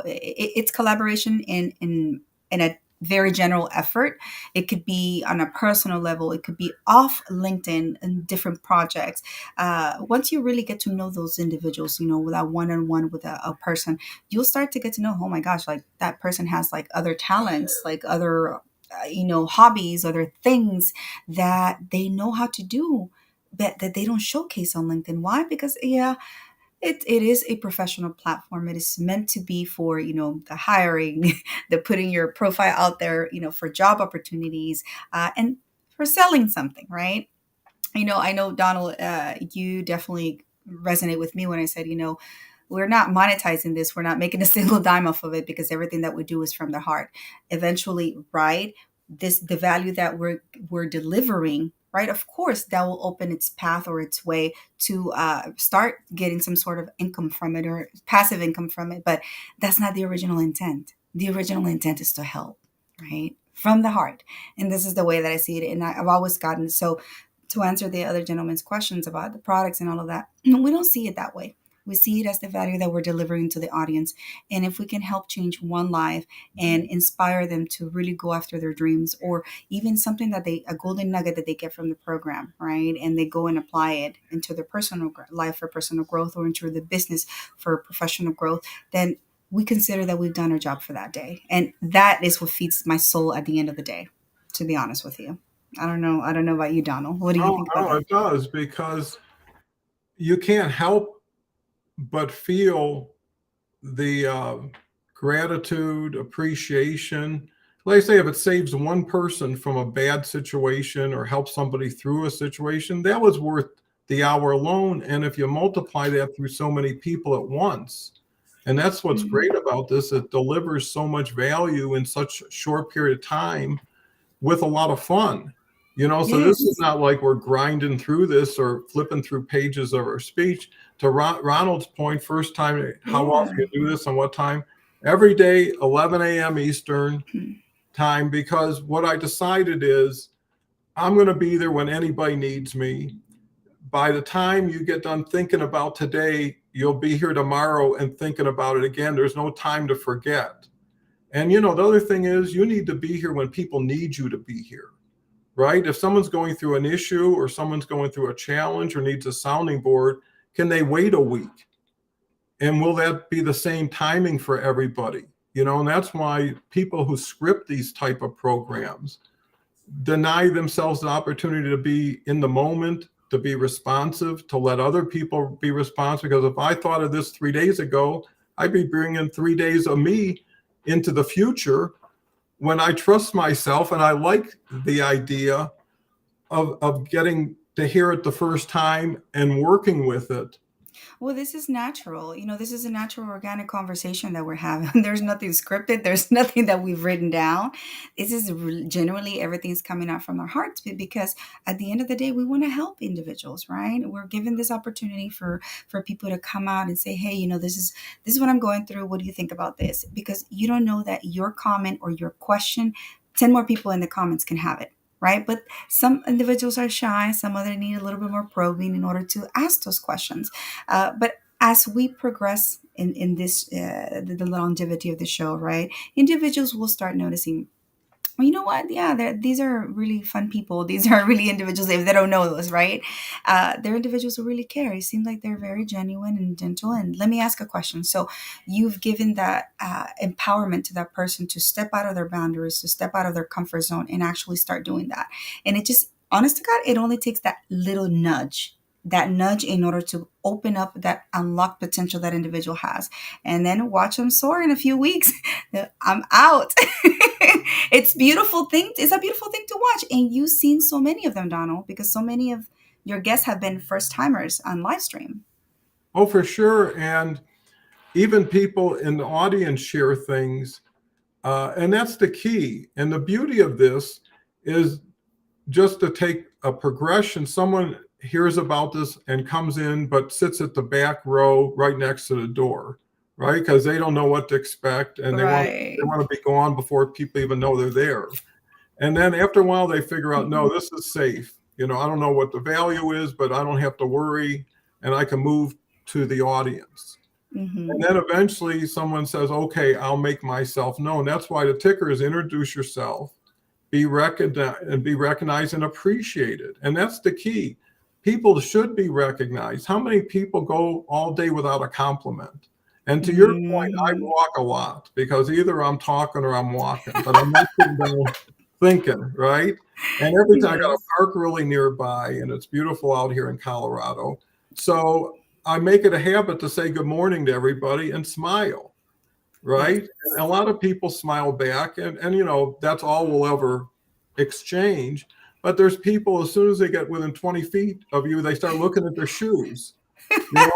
it's collaboration in a very general effort. It could be on a personal level, it could be off LinkedIn and different projects. Once you really get to know those individuals, with that one-on-one with a person, you'll start to get to know, oh my gosh, like that person has like other talents, like other hobbies, other things that they know how to do, that they don't showcase on LinkedIn. Why? Because it is a professional platform. It is meant to be for, the hiring, the putting your profile out there, for job opportunities, and for selling something, right? I know, Donald, you definitely resonate with me when I said, we're not monetizing this. We're not making a single dime off of it, because everything that we do is from the heart. Eventually, right? The value that we're delivering, right? Of course, that will open its path or its way to start getting some sort of income from it, or passive income from it. But that's not the original intent. The original intent is to help, right? From the heart. And this is the way that I see it. And I've always gotten so, to answer the other gentleman's questions about the products and all of that, we don't see it that way. We see it as the value that we're delivering to the audience. And if we can help change one life and inspire them to really go after their dreams, or even something a golden nugget that they get from the program, right? And they go and apply it into their personal life for personal growth, or into the business for professional growth, then we consider that we've done our job for that day. And that is what feeds my soul at the end of the day, to be honest with you. I don't know. I don't know about you, Donald. What do you Oh, think about no, that? it does, because you can't help but feel the gratitude, appreciation. Like I say, if it saves one person from a bad situation or helps somebody through a situation, that was worth the hour alone. And if you multiply that through so many people at once, and that's what's Mhm. great about this, it delivers so much value in such a short period of time with a lot of fun. So this is Yes. not like we're grinding through this or flipping through pages of our speech. To Ronald's point, first time, how Yeah. often you do this and what time? Every day, 11 a.m. Eastern time, because what I decided is I'm going to be there when anybody needs me. By the time you get done thinking about today, you'll be here tomorrow and thinking about it again. There's no time to forget. And the other thing is, you need to be here when people need you to be here, right? If someone's going through an issue, or someone's going through a challenge, or needs a sounding board, can they wait a week? And will that be the same timing for everybody? And that's why people who script these type of programs deny themselves the opportunity to be in the moment, to be responsive, to let other people be responsive. Because if I thought of this 3 days ago, I'd be bringing 3 days of me into the future, when I trust myself and I like the idea of getting to hear it the first time and working with it. Well, this is natural. This is a natural, organic conversation that we're having. There's nothing scripted. There's nothing that we've written down. This is genuinely everything's coming out from our hearts because at the end of the day, we want to help individuals, right? We're given this opportunity for people to come out and say, hey, this is what I'm going through. What do you think about this? Because you don't know that your comment or your question, 10 more people in the comments can have it. Right. But some individuals are shy. Some other need a little bit more probing in order to ask those questions. But as we progress in this, the longevity of the show, right, individuals will start noticing, well, you know what? Yeah, these are really fun people. These are really individuals. If they don't know us, right? They're individuals who really care. It seems like they're very genuine and gentle. And let me ask a question. So, you've given that empowerment to that person to step out of their boundaries, to step out of their comfort zone, and actually start doing that. And it just, honest to God, it only takes that little nudge. That nudge in order to open up that unlocked potential that individual has, and then watch them soar in a few weeks. I'm out. It's beautiful thing. It's a beautiful thing to watch. And you've seen so many of them, Donald, because so many of your guests have been first timers on live stream. Oh, for sure. And even people in the audience share things. And that's the key. And the beauty of this is just to take a progression. Someone hears about this and comes in, but sits at the back row right next to the door, right? Because they don't know what to expect, and they Right. want to be gone before people even know they're there. And then after a while, they figure out, no, Mm-hmm. this is safe. I don't know what the value is, but I don't have to worry, and I can move to the audience. And Mm-hmm. then eventually someone says, okay, I'll make myself known. That's why the ticker is introduce yourself, be recognized and appreciated. And that's the key. People should be recognized. How many people go all day without a compliment? And to your point, I Mm-hmm. walk a lot because either I'm talking or I'm walking, but I'm not sitting down thinking, right? And every time I got a Yes. park really nearby, and it's beautiful out here in Colorado. So I make it a habit to say good morning to everybody and smile, right? And Yes. a lot of people smile back, and that's all we'll ever exchange. But there's people, as soon as they get within 20 feet of you, they start looking at their shoes.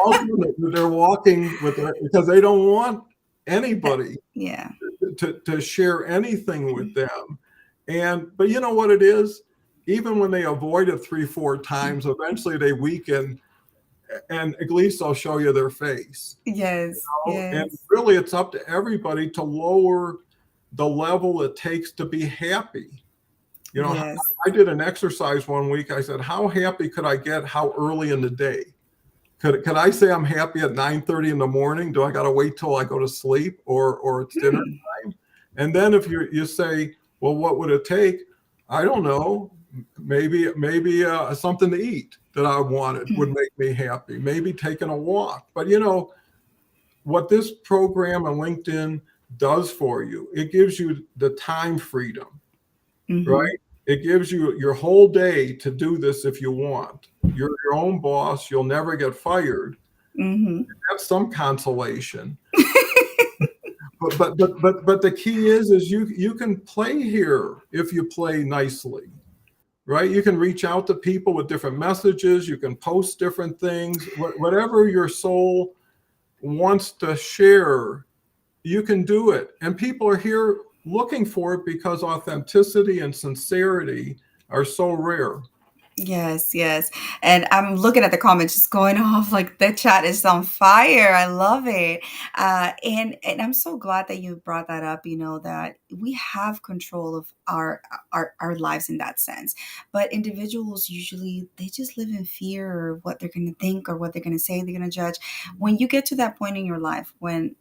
Ultimately, they're walking because they don't want anybody Yeah. to share anything with them. But you know what it is? Even when they avoid it 3, 4 times, eventually they weaken, and at least they'll show you their face. Yes. And Yes. really, it's up to everybody to lower the level it takes to be happy. Yes. I did an exercise one week. I said, how happy could I get? How early in the day? Could I say I'm happy at 9:30 in the morning? Do I got to wait till I go to sleep, or it's dinner Hmm. time? And then if you say, well, what would it take? I don't know. Maybe something to eat that I wanted would make me happy. Maybe taking a walk. But what this program on LinkedIn does for you, it gives you the time freedom, Mm-hmm. right? It gives you your whole day to do this if you want. You're your own boss. You'll never get fired. Mm-hmm. That's some consolation. But the key is you can play here if you play nicely, right? You can reach out to people with different messages. You can post different things. Whatever your soul wants to share, you can do it. And people are here looking for it because authenticity and sincerity are so rare. Yes, yes. And I'm looking at the comments just going off like the chat is on fire. I love it. And I'm so glad that you brought that up, that we have control of our lives in that sense. But individuals usually they just live in fear or what they're gonna think or what they're gonna say, they're gonna judge. When you get to that point in your life when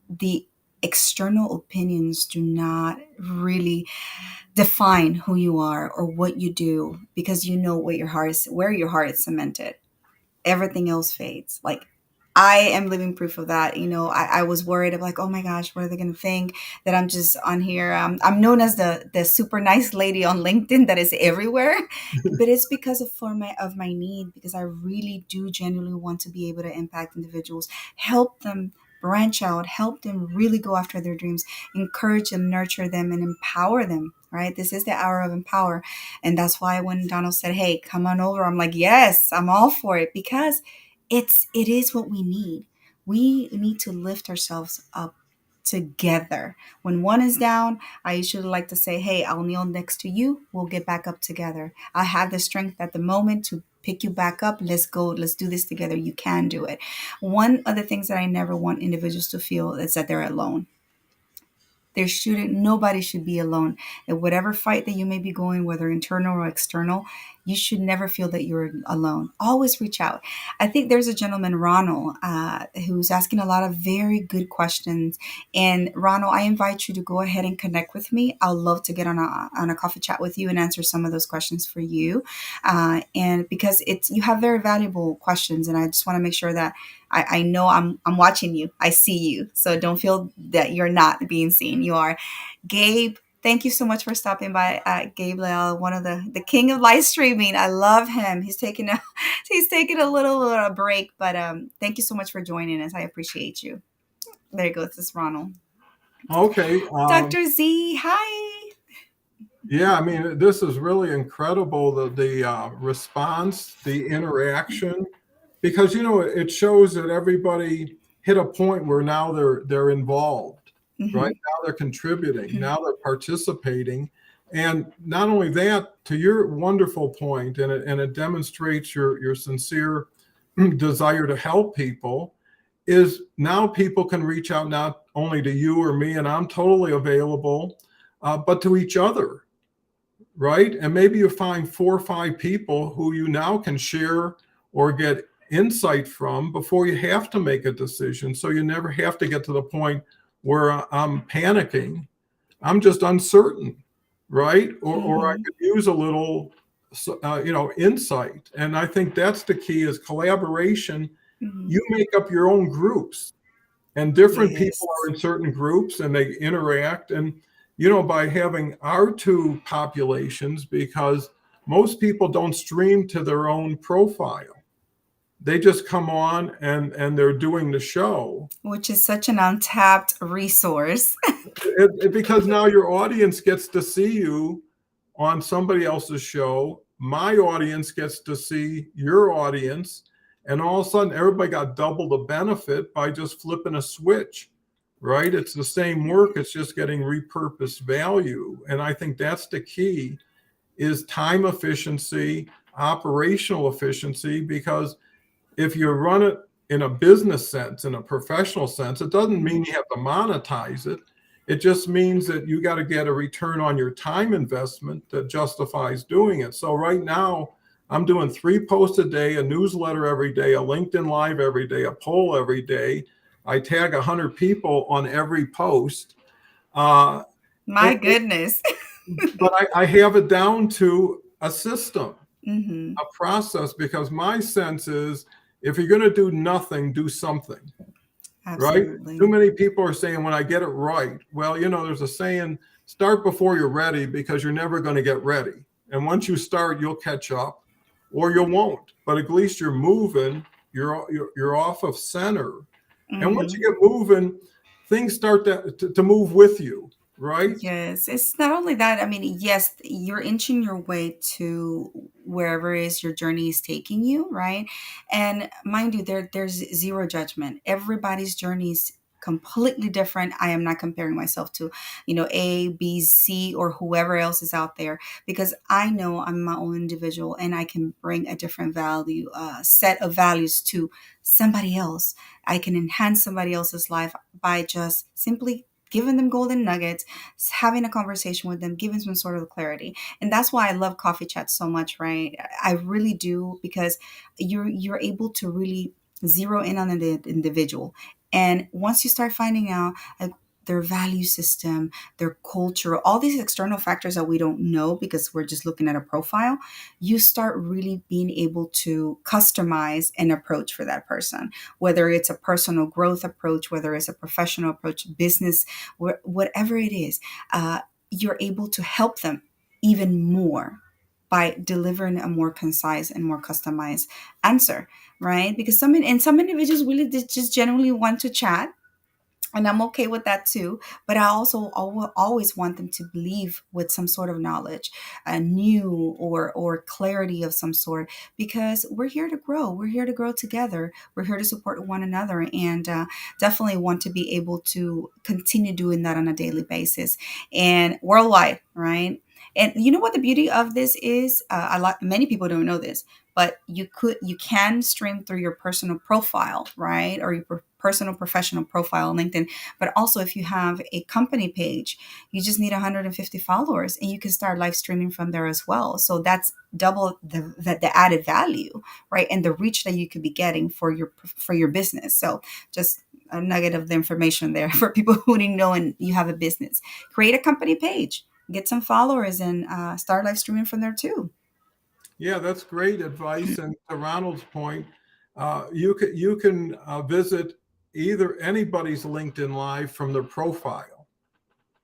the external opinions do not really define who you are or what you do because you know what your heart is, where your heart is cemented, everything else fades. Like I am living proof of that. I was worried of like, oh my gosh, what are they going to think that I'm just on here? I'm known as the super nice lady on LinkedIn that is everywhere, but it's because of my need, because I really do genuinely want to be able to impact individuals, help them branch out, help them really go after their dreams, encourage them, nurture them, and empower them. Right? This is the hour of empower. And that's why when Donald said, hey, come on over, I'm like, yes, I'm all for it because it is what we need. We need to lift ourselves up together. When one is down, I usually like to say, hey, I'll kneel next to you, we'll get back up together. I have the strength at the moment to pick you back up. Let's go, let's do this together. You can do it. One of the things that I never want individuals to feel is that they're alone. There shouldn't, nobody should be alone. In whatever fight that you may be going, whether internal or external, you should never feel that you're alone. Always reach out. I think there's a gentleman, Ronald, who's asking a lot of very good questions. And Ronald, I invite you to go ahead and connect with me. I'll love to get on a coffee chat with you and answer some of those questions for you. And because it's, you have very valuable questions, and I just want to make sure that I know I'm watching you. I see you. So don't feel that you're not being seen. You are. Gabe, thank you so much for stopping by. Gabriel, one of the king of live streaming. I love him. He's taking a he's taking a little break, but thank you so much for joining us. I appreciate you. There you go. This is Ronald. Okay. Dr. Z, hi. Yeah, I mean, this is really incredible, the response, the interaction, because it shows that everybody hit a point where now they're involved, right? Mm-hmm. Now they're contributing, now they're participating. And not only that, to your wonderful point, and it demonstrates your sincere desire to help people, is now people can reach out not only to you or me, and I'm totally available, but to each other, right? And maybe you find 4 or 5 people who you now can share or get insight from before you have to make a decision. So you never have to get to the point where I'm panicking. I'm just uncertain, right? Or I Mm-hmm. could use a little, insight. And I think that's the key is collaboration. Mm-hmm. You make up your own groups, and different people are Yes. in certain groups and they interact. And by having our two populations, because most people don't stream to their own profile, they just come on and they're doing the show. Which is such an untapped resource. Because now your audience gets to see you on somebody else's show. My audience gets to see your audience. And all of a sudden, everybody got double the benefit by just flipping a switch, right? It's the same work, it's just getting repurposed value. And I think that's the key is time efficiency, operational efficiency, because if you run it in a business sense, in a professional sense, it doesn't mean you have to monetize it. It just means that you got to get a return on your time investment that justifies doing it. So right now, I'm doing 3 posts a day, a newsletter every day, a LinkedIn Live every day, a poll every day. I tag 100 people on every post. Uh, My and, goodness. but I have it down to a system, Mm-hmm. a process, because my sense is if you're going to do nothing, do something, right? Too Absolutely. many people are saying, when I get it right, well, there's a saying, start before you're ready because you're never going to get ready. And once you start, you'll catch up or you won't. But at least you're moving, you're off of center. And once Mm-hmm. you get moving, things start to move with you, right? Yes, it's not only that. I mean, yes, you're inching your way to wherever it is your journey is taking you, right? And mind you, there's zero judgment. Everybody's journey is completely different. I am not comparing myself to, A, B, C, or whoever else is out there because I know I'm my own individual and I can bring a different value, set of values to somebody else. I can enhance somebody else's life by just simply giving them golden nuggets, having a conversation with them, giving some sort of clarity. And that's why I love coffee chats so much, right? I really do because you're able to really zero in on the individual. And once you start finding out like their value system, their culture, all these external factors that we don't know because we're just looking at a profile, you start really being able to customize an approach for that person, whether it's a personal growth approach, whether it's a professional approach, business, whatever it is, you're able to help them even more by delivering a more concise and more customized answer, right? Because some individuals really just genuinely want to chat and I'm okay with that too. But I also always want them to leave with some sort of knowledge, a new or clarity of some sort, because we're here to grow. We're here to grow together. We're here to support one another, and definitely want to be able to continue doing that on a daily basis and worldwide, right? And you know what the beauty of this is? A lot, many people don't know this, but you can stream through your personal profile, right, or your personal professional profile on LinkedIn. But also, if you have a company page, you just need 150 followers, and you can start live streaming from there as well. So that's double the added value, right, and the reach that you could be getting for your business. So just a nugget of the information there for people who didn't know and you have a business. Create a company page, get some followers, and start live streaming from there too. Yeah, that's great advice. And to Ronald's point, you can visit either anybody's LinkedIn Live from their profile,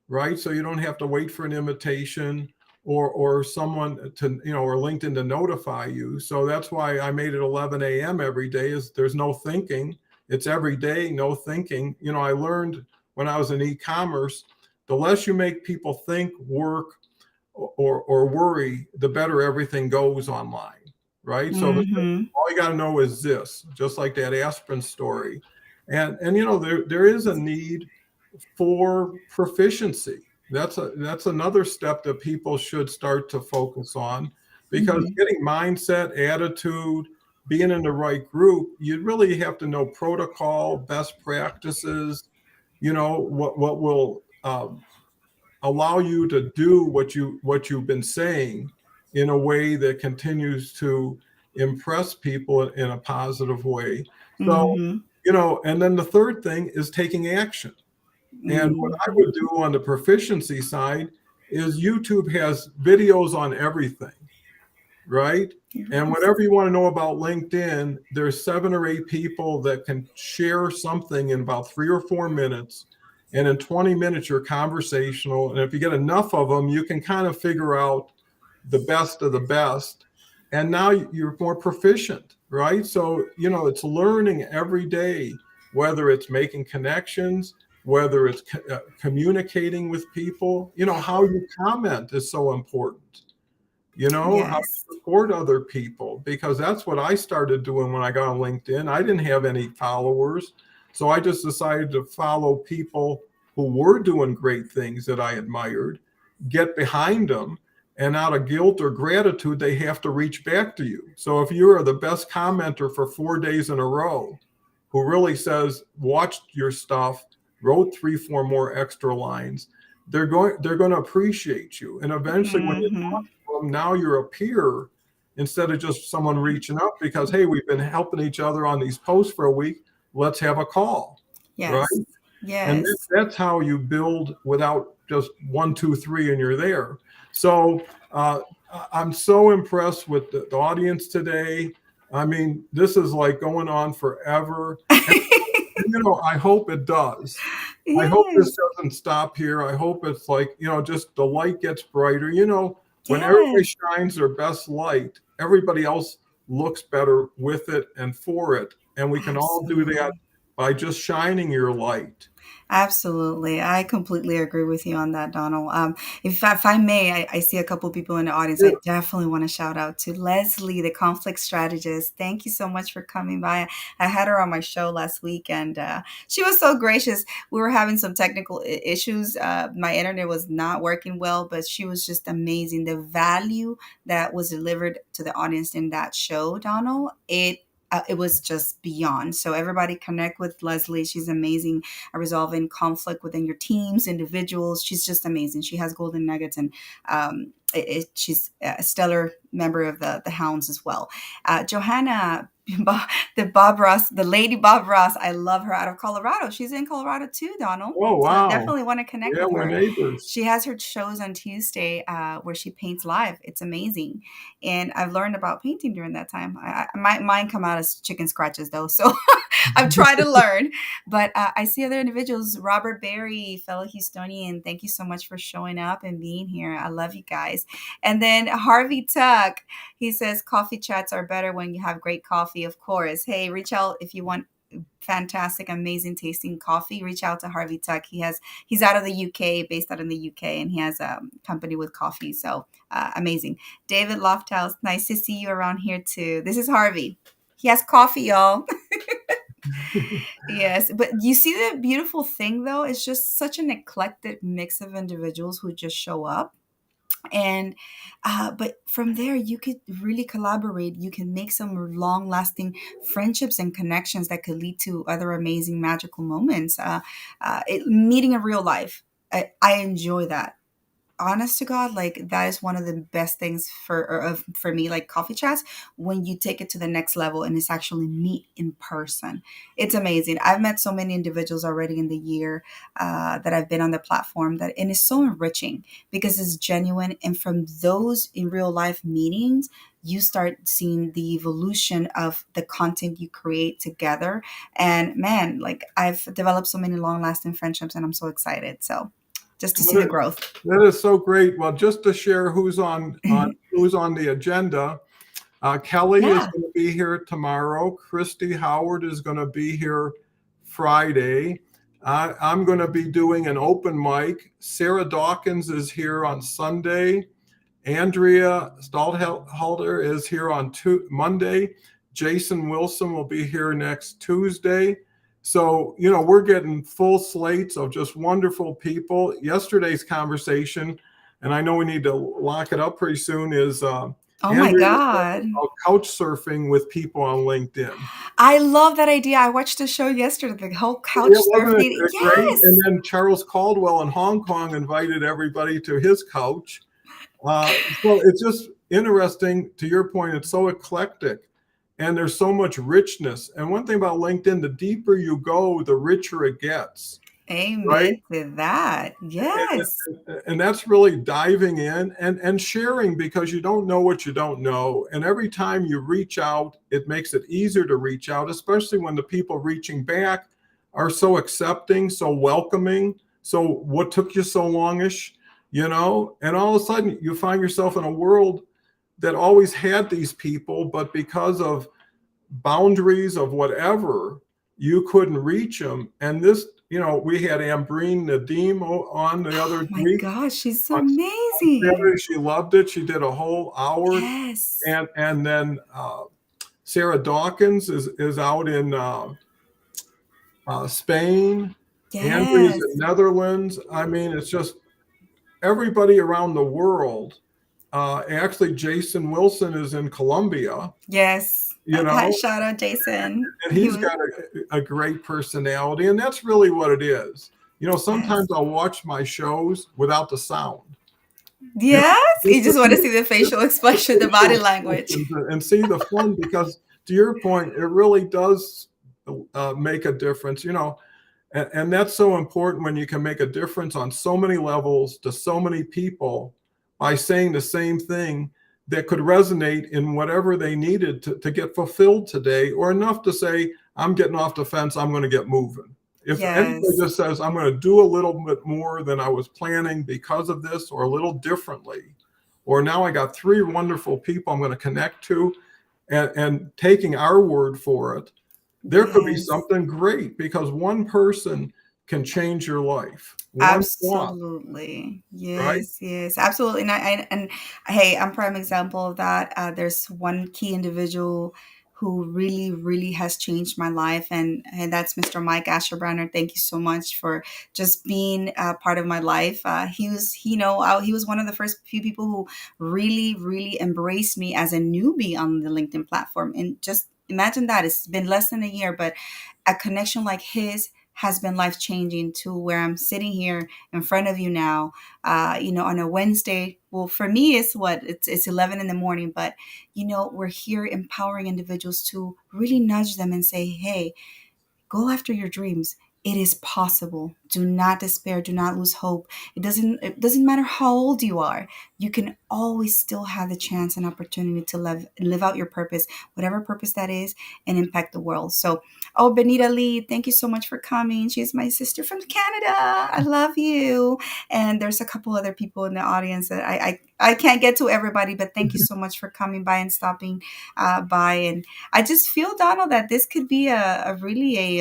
right? So you don't have to wait for an invitation or someone to, or LinkedIn to notify you. So that's why I made it 11 a.m. every day. Is there's no thinking. It's every day, no thinking. I learned when I was in e-commerce, the less you make people think, work, or worry, the better everything goes online, right? So Mm-hmm. all you got to know is this, just like that aspirin story. And there is a need for proficiency. That's another step that people should start to focus on, because Mm-hmm. getting mindset, attitude, being in the right group, you really have to know protocol, best practices, what will allow you to do what you've been saying in a way that continues to impress people in a positive way. So, Mm-hmm. and then the third thing is taking action. And what I Mm-hmm. would do on the proficiency side is YouTube has videos on everything, right? And Yes. whatever you want to know about LinkedIn, there's 7 or 8 people that can share something in about 3 or 4 minutes. And in 20 minutes, you're conversational. And if you get enough of them, you can kind of figure out the best of the best. And now you're more proficient, right? So, it's learning every day, whether it's making connections, whether it's communicating with people. How you comment is so important, how to Yes. support other people, because that's what I started doing when I got on LinkedIn. I didn't have any followers. So I just decided to follow people who were doing great things that I admired, get behind them, and out of guilt or gratitude, they have to reach back to you. So if you are the best commenter for 4 days in a row, who really says, watched your stuff, wrote 3, 4 more extra lines, they're going to appreciate you. And eventually when you Mm-hmm. well, now you're a peer instead of just someone reaching up because, hey, we've been helping each other on these posts for a week. Let's have a call, right? Yes. And Yes. that's how you build without just 1, 2, 3 and you're there. So I'm so impressed with the audience today. I mean, this is like going on forever. And I hope it does. I hope this Yes. doesn't stop here. I hope it's like, just the light gets brighter. When everybody Yes. shines their best light, everybody else looks better with it and for it. And we can all do that Absolutely. by just shining your light. Absolutely. I completely agree with you on that, Donald. If I may, I see a couple people in the audience. Yeah. I definitely want to shout out to Leslie, the conflict strategist. Thank you so much for coming by. I had her on my show last week, and she was so gracious. We were having some technical issues. My internet was not working well, but she was just amazing. The value that was delivered to the audience in that show, Donald, it was just beyond. So everybody connect with Leslie. She's amazing at resolving conflict within your teams, individuals. She's just amazing. She has golden nuggets, and she's a stellar member of the Hounds as well. Johanna, the Bob Ross, the lady Bob Ross. I love her out of Colorado. She's in Colorado too, Donald. Oh, So I wow. definitely want to connect Yeah, with we're her. neighbors. She has her shows on Tuesday where she paints live. It's amazing, and I've learned about painting during that time. Mine come out as chicken scratches though, so I'm trying to learn. But I see other individuals. Robert Berry, fellow Houstonian, thank you so much for showing up and being here. I love you guys. And then Harvey Tuck, he says coffee chats are better when you have great coffee. Of course. Hey, reach out if you want fantastic, amazing tasting coffee, reach out to Harvey Tuck. He's out of the UK, based out in the UK, and he has a company with coffee. So amazing. David Lofthouse, nice to see you around here too. This is Harvey. He has coffee, y'all. Yes, but you see the beautiful thing though, it's just such an eclectic mix of individuals who just show up. And but from there you could really collaborate, you can make some long lasting friendships and connections that could lead to other amazing magical moments, meeting in real life. I enjoy that, honest to God, like that is one of the best things for me, like coffee chats, when you take it to the next level and it's actually meet in person. It's amazing. I've met so many individuals already in the year that I've been on the platform, that and it's so enriching because it's genuine. And from those in real life meetings, you start seeing the evolution of the content you create together. And man, like I've developed so many long lasting friendships and I'm so excited. So just to see the That growth. that is so great. Well, just to share who's on the agenda, Kelly is Yeah. going to be here tomorrow. Christy Howard is going to be here Friday. I'm going to be doing an open mic. Sarah Dawkins is here on Sunday. Andrea Stallhalter is here on Monday. Jason Wilson will be here next Tuesday. So, we're getting full slates of just wonderful people. Yesterday's conversation, and I know we need to lock it up pretty soon, is Oh my Andrea was God. talking about couch surfing with people on LinkedIn. I love that idea. I watched the show yesterday, the whole couch Yeah, wasn't surfing. it great? And Yes. then Charles Caldwell in Hong Kong invited everybody to his couch. So it's just interesting. To your point, it's so eclectic and there's so much richness. And one thing about LinkedIn, the deeper you go, the richer it gets, right? Amen to that. Yes. And that's really diving in and sharing, because you don't know what you don't know. And every time you reach out, it makes it easier to reach out, especially when the people reaching back are so accepting, so welcoming. So what took you so longish, and all of a sudden you find yourself in a world that always had these people, but because of boundaries of whatever, you couldn't reach them. And this, we had Ambreen Nadim on the Oh other my week gosh, she's so on amazing. Saturday. She loved it. She did a whole hour. Yes. And then Sarah Dawkins is out in Spain. Andrea's in Yes. Netherlands. I mean, it's just everybody around the world. Actually, Jason Wilson is in Colombia, Yes. you know, Shout out Jason. and He he's was, got a great personality. And that's really what it is. Sometimes yes. I'll watch my shows without the sound, you know, Yes. You just to just want to see the see facial the expression, the body facial language. expressions and see the fun, because to your point, it really does make a difference, and that's so important when you can make a difference on so many levels to so many people by saying the same thing that could resonate in whatever they needed to get fulfilled today, or enough to say, I'm getting off the fence, I'm going to get moving. If anybody Yes. just says, I'm going to do a little bit more than I was planning because of this, or a little differently, or now I got three wonderful people I'm going to connect to, and taking our word for it, there could be Yes. something great, because one person can change your life. One thought, Absolutely. right? Yes, yes, absolutely. And hey, I'm prime example of that. There's one key individual who really, really has changed my life, and that's Mr. Mike Asherbrenner. Thank you so much for just being part of my life. He was one of the first few people who really, really embraced me as a newbie on the LinkedIn platform. And just imagine that it's been less than a year, but a connection like his has been life changing, to where I'm sitting here in front of you now, on a Wednesday. Well, for me, it's 11 in the morning, but we're here empowering individuals to really nudge them and say, hey, go after your dreams. It is possible. Do not despair. Do not lose hope. It doesn't matter how old you are. You can always still have the chance and opportunity to live out your purpose, whatever purpose that is, and impact the world. So, oh, Benita Lee, thank you so much for coming. She's my sister from Canada. I love you. And there's a couple other people in the audience that I can't get to everybody, but thank you so much for coming by and stopping by. And I just feel, Donald, that this could be a really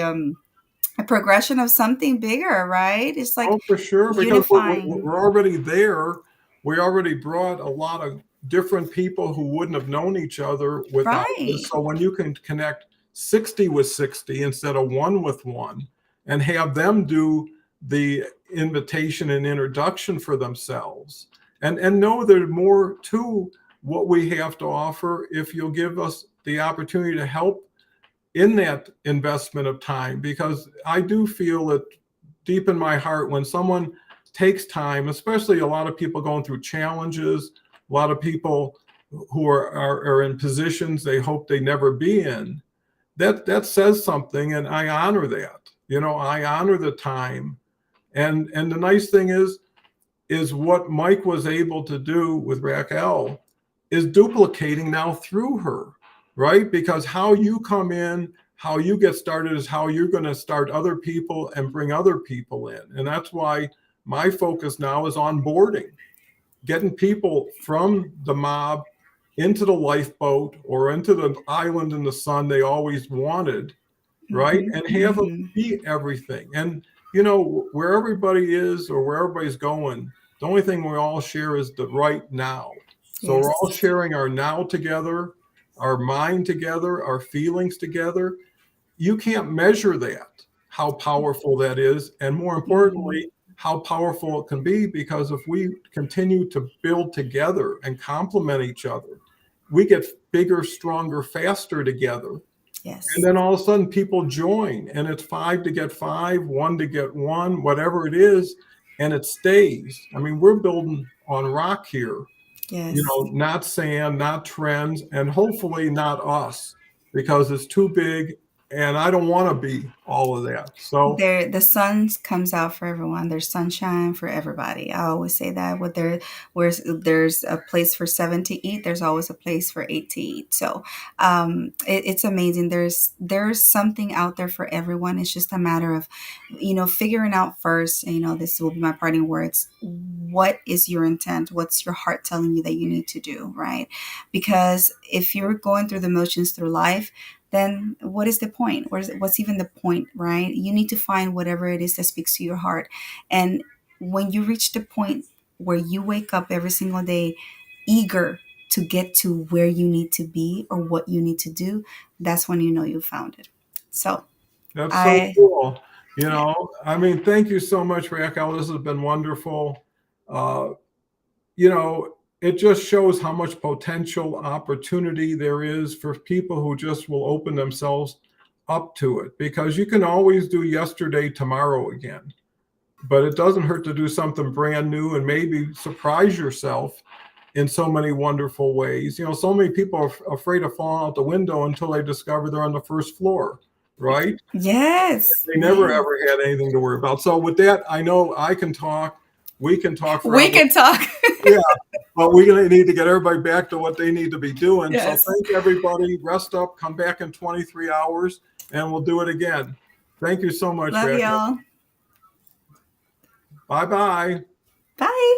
a progression of something bigger, right? It's like Oh, for sure, because unifying. we're already there. We already brought a lot of different people who wouldn't have known each other without this. Right. So when you can connect 60 with 60 instead of one with one and have them do the invitation and introduction for themselves and know there's more to what we have to offer if you'll give us the opportunity to help in that investment of time, because I do feel it deep in my heart when someone takes time, especially a lot of people going through challenges, a lot of people who are in positions they hope they never be in. That says something, and I honor that. I honor the time, and the nice thing is what Mike was able to do with Raquel is duplicating now through her, right? Because how you come in, how you get started is how you're going to start other people and bring other people in. And that's why my focus now is onboarding, getting people from the mob into the lifeboat or into the island in the sun they always wanted, right? Hmm. And have them Hmm. be everything. And where everybody is or where everybody's going, the only thing we all share is the right now. So we're all Yes. sharing our now together, our mind together, our feelings together. You can't measure that, how powerful that is. And more Hmm. importantly, how powerful it can be, because if we continue to build together and complement each other, we get bigger, stronger, faster together. And Yes. then all of a sudden people join, and it's five to get five, one to get one, whatever it is, and it stays. I mean, we're building on rock here, Yes. not sand, not trends, and hopefully not us, because it's too big and I don't want to be all of that. So The sun comes out for everyone. There's sunshine for everybody. I always say that. Where there's a place for seven to eat, there's always a place for eight to eat. So it's amazing. There's something out there for everyone. It's just a matter of figuring out first. And, this will be my parting words. What is your intent? What's your heart telling you that you need to do, right? Because if you're going through the motions through life, then what is the point? What's even the point, right? You need to find whatever it is that speaks to your heart. And when you reach the point where you wake up every single day eager to get to where you need to be or what you need to do, that's when you know you found it. So that's so I, cool. yeah, I mean, thank you so much, Raquel. This has been wonderful. Uh, it just shows how much potential opportunity there is for people who just will open themselves up to it, because you can always do yesterday tomorrow again, but it doesn't hurt to do something brand new and maybe surprise yourself in so many wonderful ways. So many people are afraid of falling out the window until they discover they're on the first floor, right? yes, They never yes. ever had anything to worry about. So with that, I know I can talk. We can talk We forever. can talk. Yeah, but we're going to need to get everybody back to what they need to be doing. So Yes. thank everybody. Rest up, come back in 23 hours, and we'll do it again. Thank you so much, Love Raquel. y'all. Bye bye. Bye.